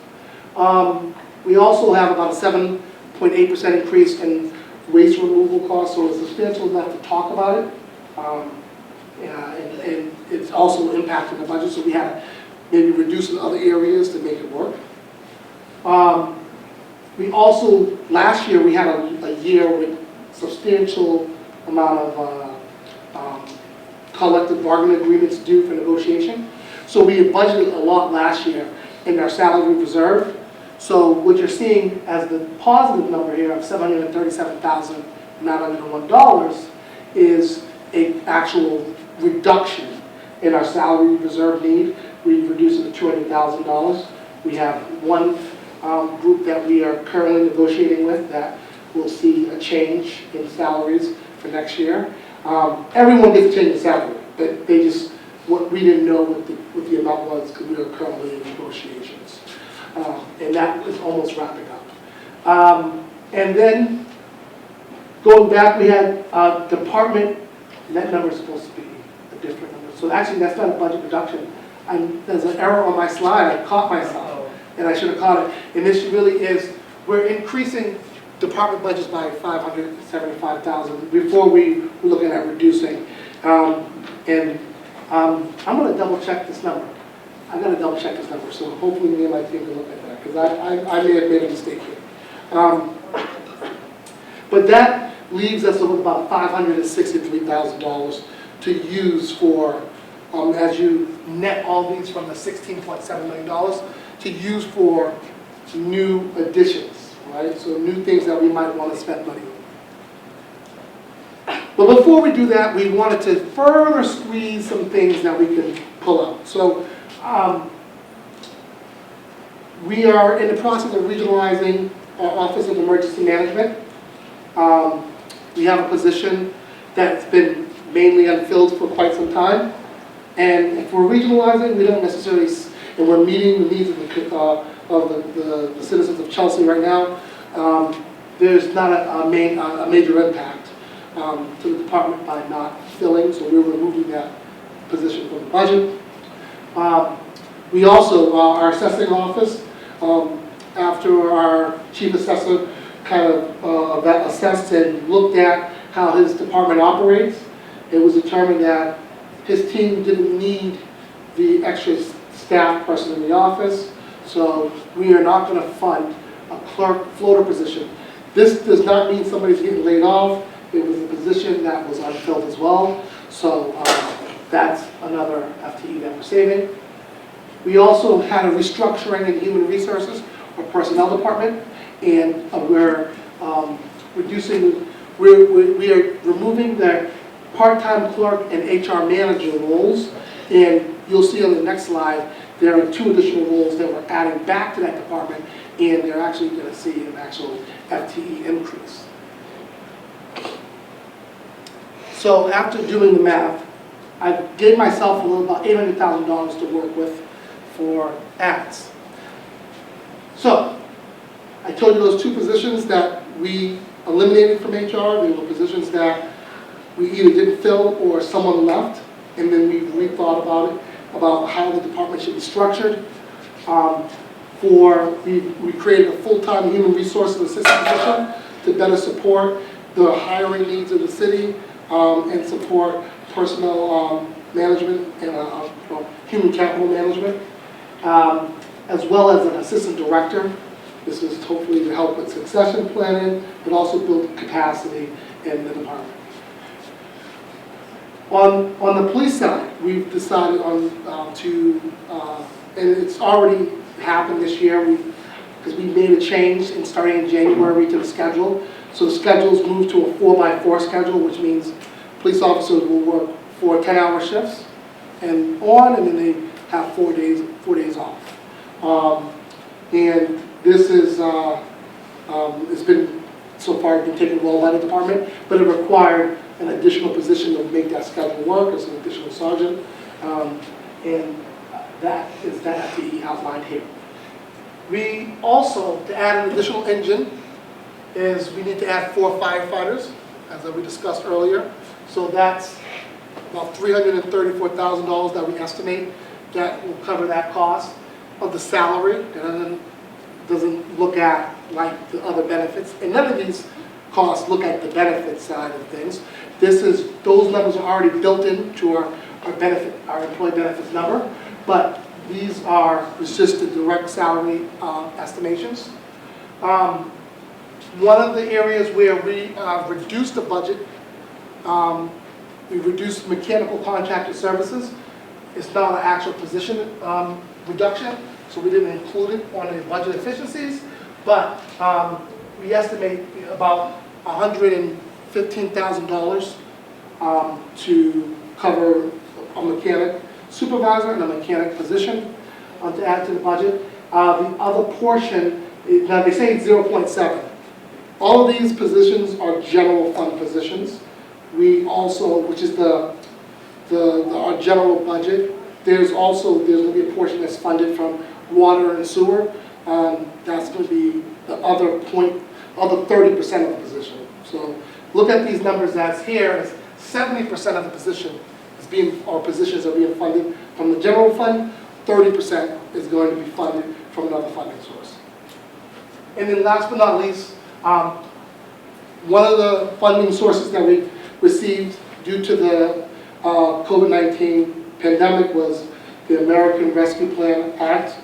We also have about a 7.8% increase in waste removal costs, so it's substantial enough to talk about it. And it's also impacting the budget, so we had to maybe reduce in other areas to make it work. We also, last year, we had a year with substantial amount of collective bargaining agreements due for negotiation. So we had budgeted a lot last year in our salary reserve. So what you're seeing as the positive number here of $737,901 is an actual reduction in our salary reserve need. We reduced it to $200,000. We have one group that we are currently negotiating with that will see a change in salaries for next year. Everyone gets a change in salary, but they just, we didn't know what the amount was because we were currently in negotiations. And that is almost wrapping up. And then going back, we had department, and that number is supposed to be a different number. So actually, that's not a budget reduction. There's an error on my slide. I caught myself, and I should have caught it. And this really is, we're increasing department budgets by $575,000 before we were looking at reducing. I'm going to double check this number. I'm going to double check this number, so hopefully me and my team can look at that, because I may have made a mistake here. But that leaves us with about $563,000 to use for, as you net all these from the $16.7 million, to use for new additions, right? So new things that we might want to spend money on. But before we do that, we wanted to further squeeze some things that we can pull out. So we are in the process of regionalizing our Office of Emergency Management. We have a position that's been mainly unfilled for quite some time. And if we're regionalizing, we don't necessarily, and we're meeting the needs of the citizens of Chelsea right now, there's not a major impact to the department by not filling, so we're removing that position from the budget. We also, our assessing office, after our chief assessor kind of assessed and looked at how his department operates, it was determined that his team didn't need the extra staff person in the office, so we are not going to fund a clerk floater position. This does not mean somebody's getting laid off. It was a position that was unfilled as well, so that's another FTE that we're saving. We also had a restructuring in human resources, our personnel department, and we're reducing, we are removing the part-time clerk and HR manager roles, and you'll see on the next slide, there are 2 additional roles that we're adding back to that department, and they're actually going to see an actual FTE increase. So after doing the math, I gave myself a little about $800,000 to work with for ads. So I told you those 2 positions that we eliminated from HR. They were positions that we either didn't fill or someone left, and then we rethought about it, about how the department should be structured. We created a full-time human resources assistant position to better support the hiring needs of the city and support personnel management and human capital management, as well as an assistant director. This is hopefully to help with succession planning, but also build capacity in the department. On the police side, we've decided and it's already happened this year, because we made a change in starting in January to the schedule. So the schedule's moved to a 4x4 schedule, which means police officers will work 4 10-hour shifts and then they have 4 days off. And this is, it's been, so far, been taken well by the department, but it required an additional position to make that schedule work as an additional sergeant. And that is that FTE outlined here. We also, to add an additional engine, is we need to add 4 firefighters, as we discussed earlier. So that's about $334,000 that we estimate that will cover that cost of the salary. And doesn't look at like the other benefits. And none of these costs look at the benefit side of things. Those numbers are already built into our employee benefits number, but these are just the direct salary estimations. One of the areas where we reduced the budget, we reduced mechanical contracted services. It's not an actual position reduction, so we didn't include it on the budget efficiencies, but we estimate about $115,000 to cover a mechanic supervisor and a mechanic position to add to the budget. The other portion, now they say it's 0.7. All of these positions are general fund positions. We also, which is our general budget, there's going to be a portion that's funded from water and sewer. That's going to be the other 30% of the position. So look at these numbers that's here. As 70% of the positions are being funded from the general fund. 30% is going to be funded from another funding source. And then last but not least, one of the funding sources that we received due to the COVID-19 pandemic was the American Rescue Plan Act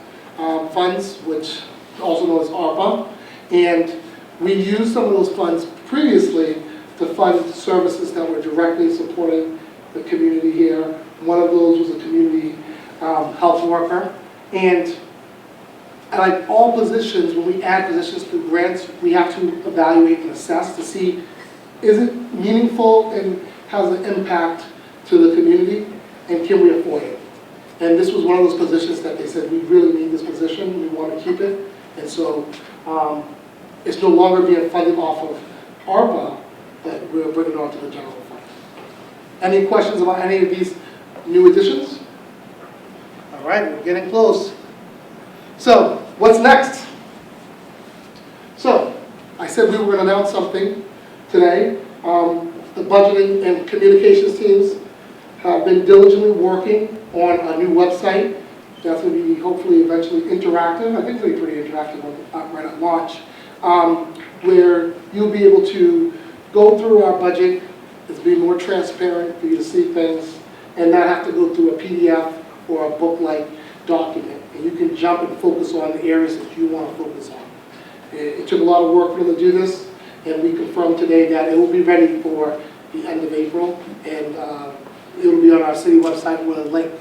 funds, which also known as ARPA. And we used some of those funds previously to fund services that were directly supporting the community here. One of those was a community health worker. And like all positions, when we add positions through grants, we have to evaluate and assess to see, is it meaningful and has an impact to the community, and can we afford it? And this was one of those positions that they said, we really need this position, we want to keep it. And so it's no longer being funded off of ARPA, but we're bringing it onto the general fund. Any questions about any of these new additions? All right, we're getting close. So, what's next? So, I said we were going to announce something today. The budgeting and communications teams have been diligently working on a new website that's going to be hopefully eventually interactive. I think it'll be pretty interactive right at launch, where you'll be able to go through our budget. It's be more transparent for you to see things and not have to go through a PDF or a book-like document. And you can jump and focus on the areas that you want to focus on. It took a lot of work for them to do this, and we confirmed today that it will be ready for the end of April, and it will be on our city website with a link.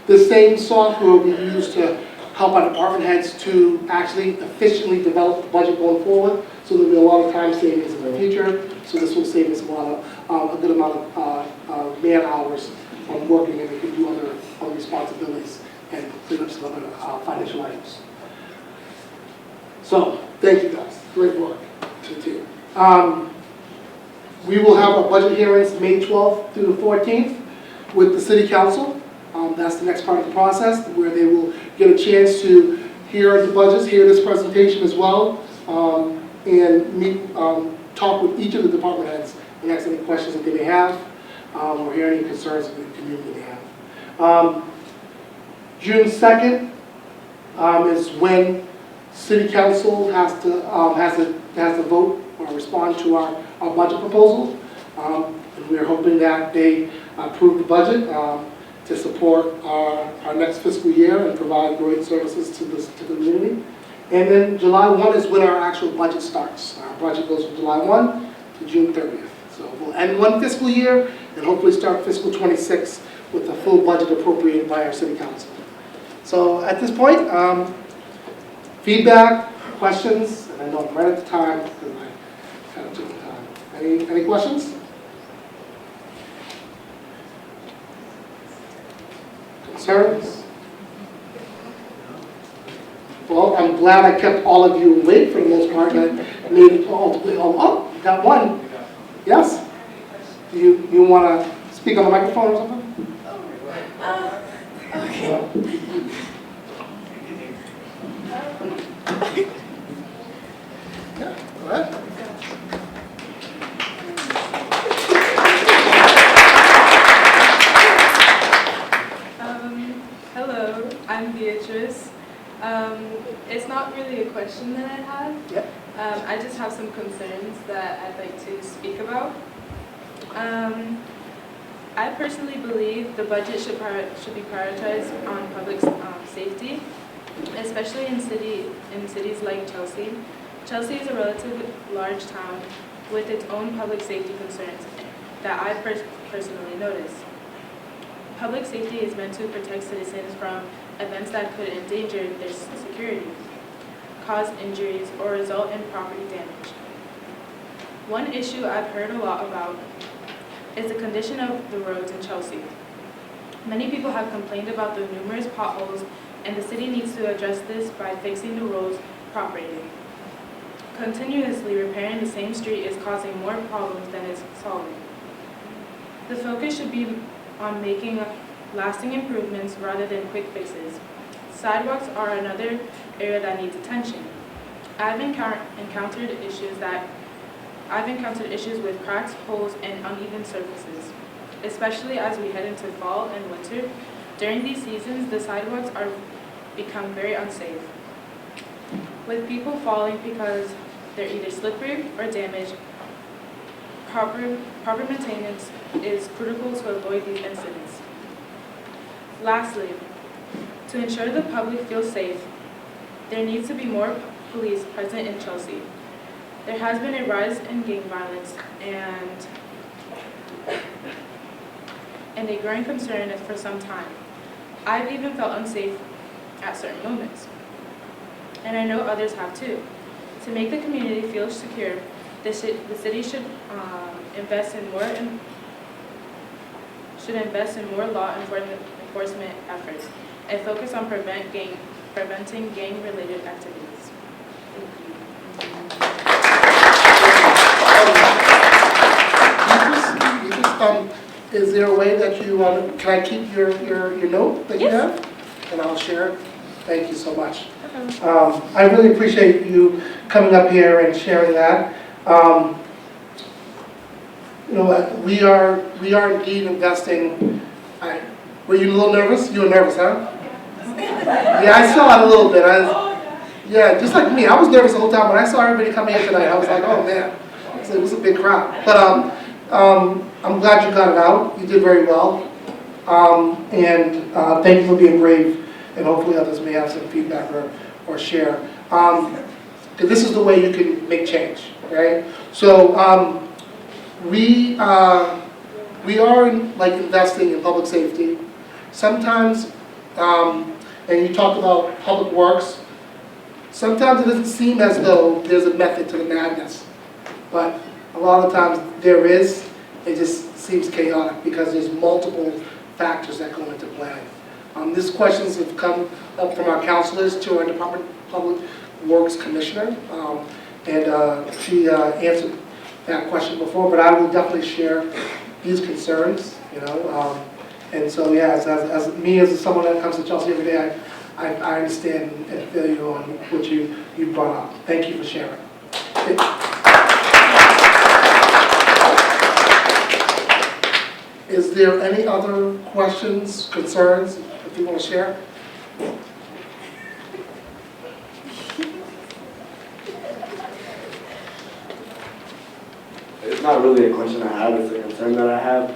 This same software will be used to help our department heads to actually efficiently develop the budget going forward, so there'll be a lot of time savings in the future. So this will save us a good amount of man hours on working, and we can do other responsibilities and clean up some other financial items. So, thank you guys. Great work to the team. We will have our budget hearings May 12th through the 14th with the City Council. That's the next part of the process, where they will get a chance to hear the budgets, hear this presentation as well, and meet, talk with each of the department heads and ask any questions that they may have, or hear any concerns that the community may have. June 2nd is when City Council has to vote or respond to our budget proposal. And we're hoping that they approve the budget to support our next fiscal year and provide great services to the community. And then July 1 is when our actual budget starts. Our budget goes from July 1 to June 30th. So we'll end one fiscal year and hopefully start fiscal 26 with a full budget appropriated by our City Council. So at this point, feedback, questions, and I know I'm right at the time because I kind of took the time. Any questions? Concerns? Well, I'm glad I kept all of you awake for the most part. And maybe ultimately, oh, you got one. Yes? Do you want to speak on the microphone or something? Okay. Yeah, go ahead. Hello, I'm Beatrice. It's not really a question that I have. Yep. I just have some concerns that I'd like to speak about. I personally believe the budget should be prioritized on public safety, especially in cities like Chelsea. Chelsea is a relatively large town with its own public safety concerns that I personally notice. Public safety is meant to protect citizens from events that could endanger their security, cause injuries, or result in property damage. One issue I've heard a lot about is the condition of the roads in Chelsea. Many people have complained about the numerous potholes, and the city needs to address this by fixing the roads properly. Continuously repairing the same street is causing more problems than it's solving. The focus should be on making lasting improvements rather than quick fixes. Sidewalks are another area that needs attention. I've encountered issues with cracks, holes, and uneven surfaces, especially as we head into fall and winter. During these seasons, the sidewalks become very unsafe, with people falling because they're either slippery or damaged. Proper maintenance is critical to avoid these incidents. Lastly, to ensure the public feels safe, there needs to be more police present in Chelsea. There has been a rise in gang violence and a growing concern for some time. I've even felt unsafe at certain moments, and I know others have too. To make the community feel secure, the city should invest in more law enforcement efforts and focus on preventing gang-related activities. Thank you. Is there a way that you, can I keep your note that you Yes. have? And I'll share it? Thank you so much. Okay. I really appreciate you coming up here and sharing that. You know, we are indeed investing. Were you a little nervous? You were nervous, huh? Yeah, I saw it a little bit. Yeah, just like me. I was nervous the whole time. When I saw everybody coming in tonight, I was like, oh man, it was a big crowd. But I'm glad you got it out. You did very well. And thank you for being brave. And hopefully others may have some feedback or share. Because this is the way you can make change, right? So we are like investing in public safety. Sometimes, and you talk about public works, sometimes it doesn't seem as though there's a method to the madness. But a lot of times there is. It just seems chaotic because there's multiple factors that go into planning. These questions have come up from our counselors to our Department of Public Works Commissioner, and she answered that question before, but I will definitely share these concerns, you know. And so, yeah, as me as someone that comes to Chelsea every day, I understand and feel you on what you brought up. Thank you for sharing. Is there any other questions, concerns, if you want to share? It's not really a question I have, it's a concern that I have.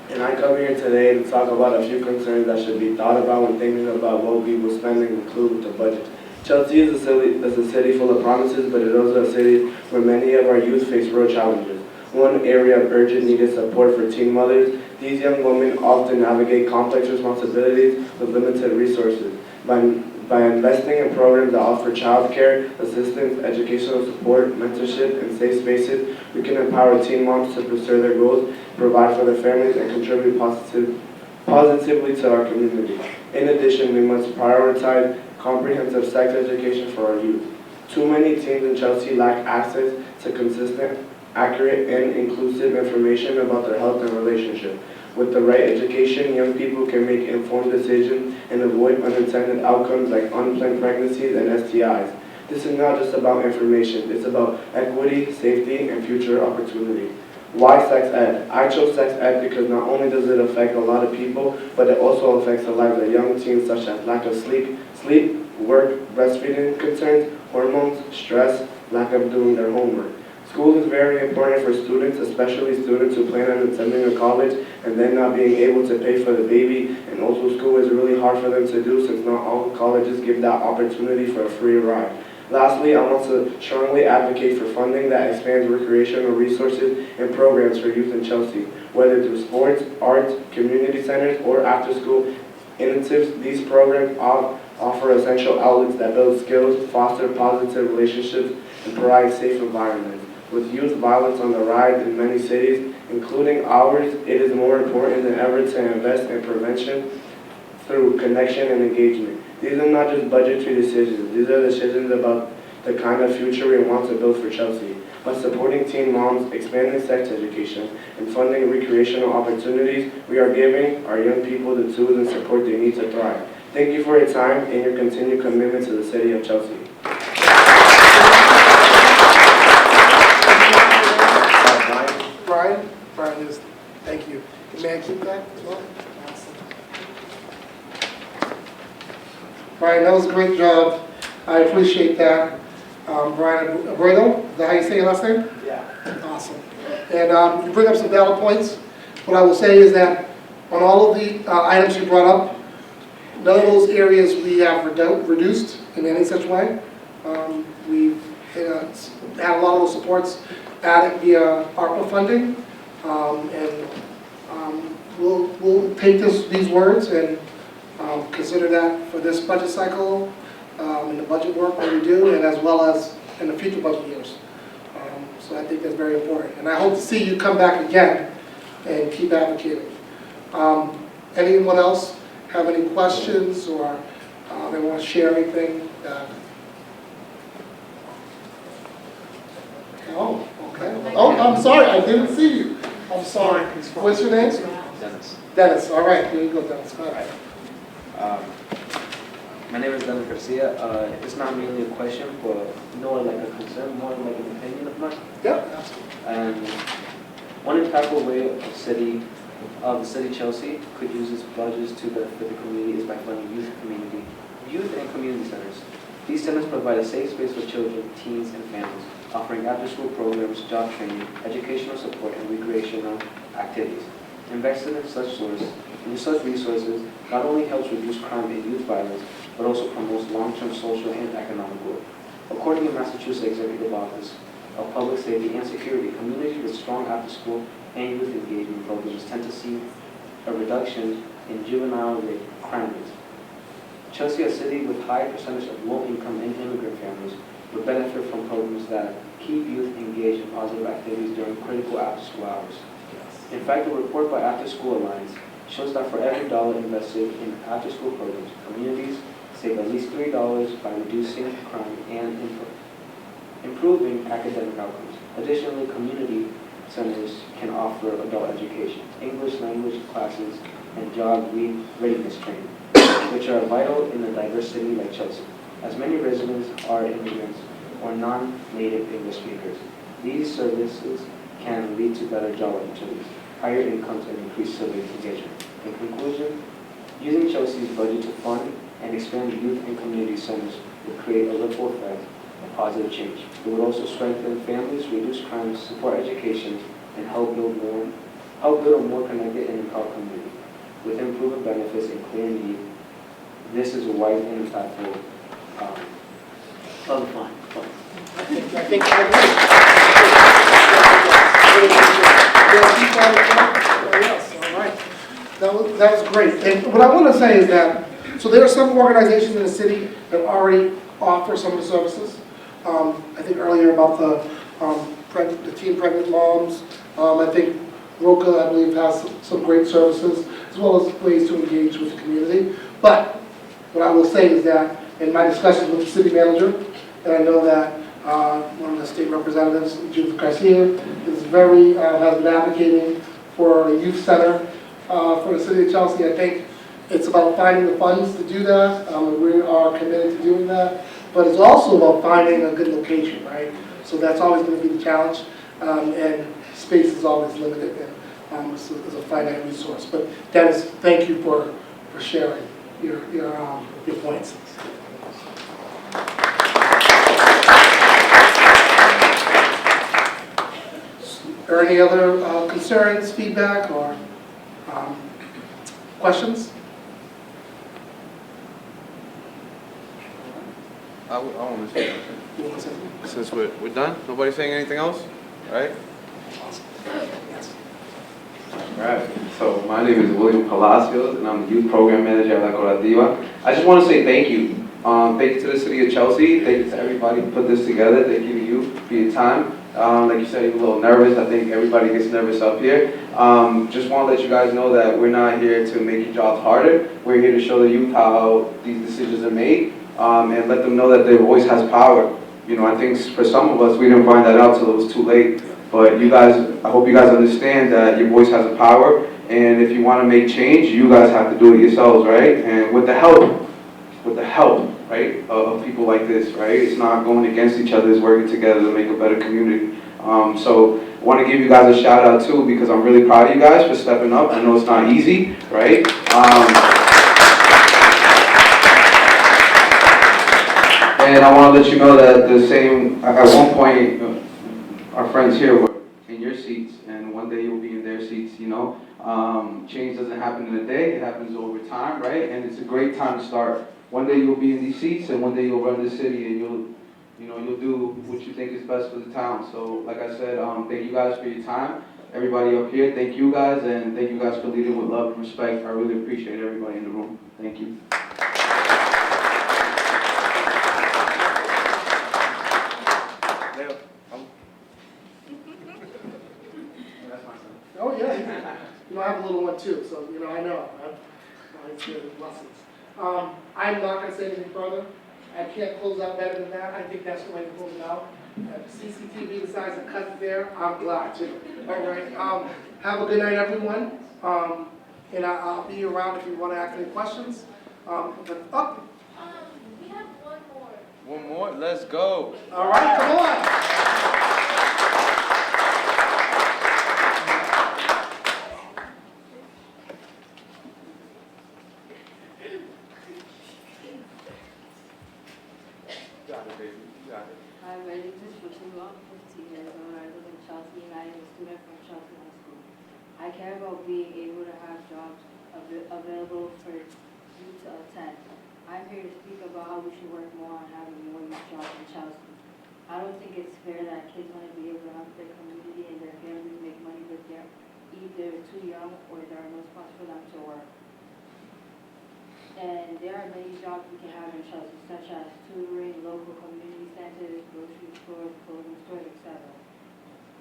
And I come here today to talk about a few concerns that should be thought about when thinking about what we will spend and include with the budget. Chelsea is a city full of promises, but it is also a city where many of our youth face real challenges. One area of urgent needed support for teen mothers. These young women often navigate complex responsibilities with limited resources. By investing in programs that offer child care, assistance, educational support, mentorship, and safe spaces, we can empower teen moms to pursue their goals, provide for their families, and contribute positively to our community. In addition, we must prioritize comprehensive sex education for our youth. Too many teens in Chelsea lack access to consistent, accurate, and inclusive information about their health and relationship. With the right education, young people can make informed decisions and avoid unintended outcomes like unplanned pregnancies and STIs. This is not just about information, it's about equity, safety, and future opportunity. Why sex ed? I chose sex ed because not only does it affect a lot of people, but it also affects the lives of young teens, such as lack of sleep, work, breastfeeding concerns, hormones, stress, lack of doing their homework. School is very important for students, especially students who plan on attending a college and then not being able to pay for the baby. And also school is really hard for them to do since not all colleges give that opportunity for a free ride. Lastly, I want to strongly advocate for funding that expands recreational resources and programs for youth in Chelsea, whether through sports, arts, community centers, or after-school initiatives. These programs offer essential outlets that build skills, foster positive relationships, and provide safe environments. With youth violence on the rise in many cities, including ours, it is more important than ever to invest in prevention through connection and engagement. These are not just budgetary decisions. These are decisions about the kind of future we want to build for Chelsea. By supporting teen moms, expanding sex education, and funding recreational opportunities, we are giving our young people the tools and support they need to thrive. Thank you for your time and your continued commitment to the city of Chelsea. Brian is, thank you. May I keep that as well? Awesome. Brian, that was a great job. I appreciate that. Brian Abrego, is that how you say your last name? Yeah. Awesome. And you bring up some valid points. What I will say is that on all of the items you brought up, none of those areas we have reduced in any such way. We've had a lot of those supports added via ARPA funding, and we'll take these words and consider that for this budget cycle, in the budget work that we do, and as well as in the future budget years. So I think that's very important, and I hope to see you come back again and keep advocating. Anyone else have any questions or they want to share anything? Oh, okay. Oh, I'm sorry, I didn't see you. I'm I'm sorry. What's your name? Dennis. Dennis. All right, here you go, Dennis. Go ahead. My name is Dennis Garcia. It's not merely a question, but more like a concern, more like an opinion of mine. Yeah, absolutely. And one impactful way the city of Chelsea could use its budgets to benefit the community is by funding youth and community centers. These centers provide a safe space for children, teens, and families, offering after-school programs, job training, educational support, and recreational activities. Investing in such resources not only helps reduce crime and youth violence, but also promotes long-term social and economic growth. According to Massachusetts Executive Office of Public Safety and Security, communities with strong after-school and youth engagement programs tend to see a reduction in juvenile crime rates. Chelsea, a city with high percentage of low-income and immigrant families, would benefit from programs that keep youth engaged in positive activities during critical after-school hours. In fact, a report by After School Alliance shows that for every dollar invested in after-school programs, communities save at least $3 by reducing crime and improving academic outcomes. Additionally, community centers can offer adult education, English language classes, and job readiness training, which are vital in a diverse city like Chelsea, as many residents are immigrants or non-native English speakers. These services can lead to better job opportunities, higher incomes, and increased civic engagement. In conclusion, using Chelsea's budget to fund and expand youth and community centers would create a ripple effect of positive change. It would also strengthen families, reduce crime, support education, and help build a more connected and empowered community. With improved benefits and clear need, this is a wise and impactful fund. I think I agree. Yes, all right. That was great. And what I want to say is that, so there are some organizations in the city that already offer some of the services. I think earlier about the teen pregnant moms. I think Roca, I believe, has some great services, as well as ways to engage with the community. But what I will say is that in my discussions with the city manager, and I know that one of the state representatives, Judith Garcia, is has been advocating for a youth center for the city of Chelsea. I think it's about finding the funds to do that. We are committed to doing that. But it's also about finding a good location, right? So that's always going to be the challenge. And space is always limited, and it's a finite resource. But Dennis, thank you for sharing your points. Are there any other concerns, feedback, or questions? I want to say something. Since we're done, nobody saying anything else? All right? Yes. All right. So my name is William Palacios, and I'm the Youth Program Manager at La Corativa. I just want to say thank you. Thank you to the City of Chelsea. Thank you to everybody who put this together. Thank you to you for your time. Like you said, you're a little nervous. I think everybody gets nervous up here. Just want to let you guys know that we're not here to make your jobs harder. We're here to show the youth how these decisions are made, and let them know that their voice has power. You know, I think for some of us, we didn't find that out till it was too late. But you guys, I hope you guys understand that your voice has a power, and if you want to make change, you guys have to do it yourselves, right? And with the help, right, of people like this, right? It's not going against each other, it's working together to make a better community. So I want to give you guys a shout out too, because I'm really proud of you guys for stepping up. I know it's not easy, right? And I want to let you know that at one point, our friends here were in your seats, and one day you'll be in their seats, you know. Change doesn't happen in a day, it happens over time, right? And it's a great time to start. One day you'll be in these seats, and one day you'll run the city, and you'll do what you think is best for the town. So, like I said, thank you guys for your time. Everybody up here, thank you guys, and thank you guys for leading with love and respect. I really appreciate everybody in the room. Thank you. Oh, yeah. I have a little one too, so, I know. I've experienced lessons. I'm not going to say anything further. I can't close out better than that. I think that's the way to close it out. CCTV decides to cut it there. I'm glad too. All right. Have a good night, everyone. And I'll be around if you want to ask any questions. But up. We have one more. One more? Let's go. All right, come on. Got it, baby. You got it. Hi, my name is Fatima. I'm 15 years old. I live in Chelsea, and I am a student from Chelsea High School. I care about being able to have jobs available for you to attend. I'm here to speak about how we should work more on having more youth jobs in Chelsea. I don't think it's fair that kids want to be able to help their community and their families make money, but they're either too young or there are no spots for them to work. And there are many jobs we can have in Chelsea, such as tutoring, local community centers, grocery stores, clothing stores, etc.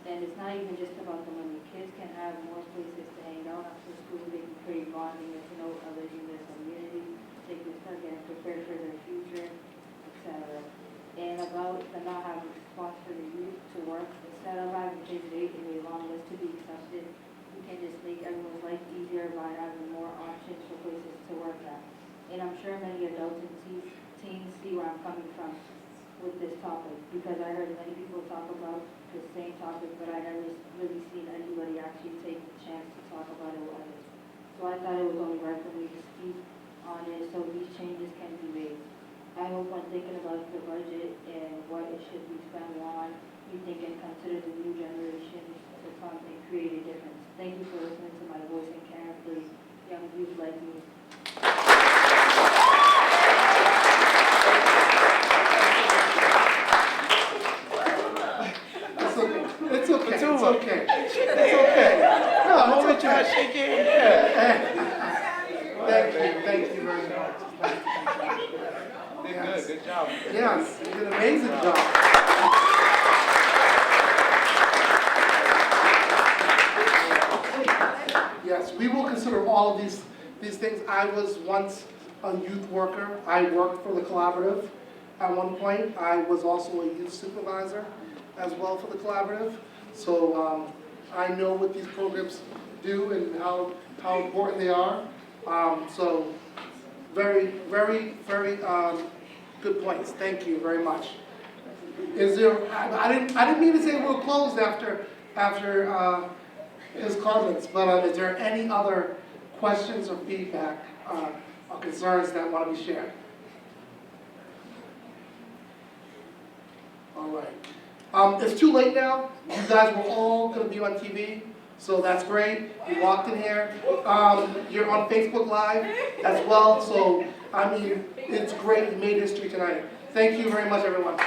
And it's not even just about the money. Kids can have more places to hang out after school. They can create bonding, get to know others in their community. They can start getting prepared for their future, etc. And about the not having spots for the youth to work, instead of having kids wait in a long list to be accepted, we can just make everyone's life easier by having more options for places to work at. And I'm sure many adults and teens see where I'm coming from with this topic, because I heard many people talk about the same topic, but I never really seen anybody actually take the chance to talk about it with others. So I thought it was only right for me to speak on it so these changes can be made. I hope when thinking about the budget and what it should be spent on, you think and consider the new generations to come and create a difference. Thank you for listening to my voice and caring for young youth like me. It's okay. It's okay. It's okay. No, it's okay. Shake it. Yeah. Thank you very much. Did good. Good job. Yes, you did an amazing job. Yes, we will consider all of these things. I was once a youth worker. I worked for the collaborative at one point. I was also a youth supervisor as well for the collaborative. So I know what these programs do and how important they are. So very, very, very good points. Thank you very much. Is there? I didn't mean to say we're closed after his comments, but is there any other questions or feedback or concerns that want to be shared? All right. It's too late now. You guys were all going to be on TV, so that's great. You walked in here. You're on Facebook Live as well, so I mean, it's great. You made history tonight. Thank you very much, everyone.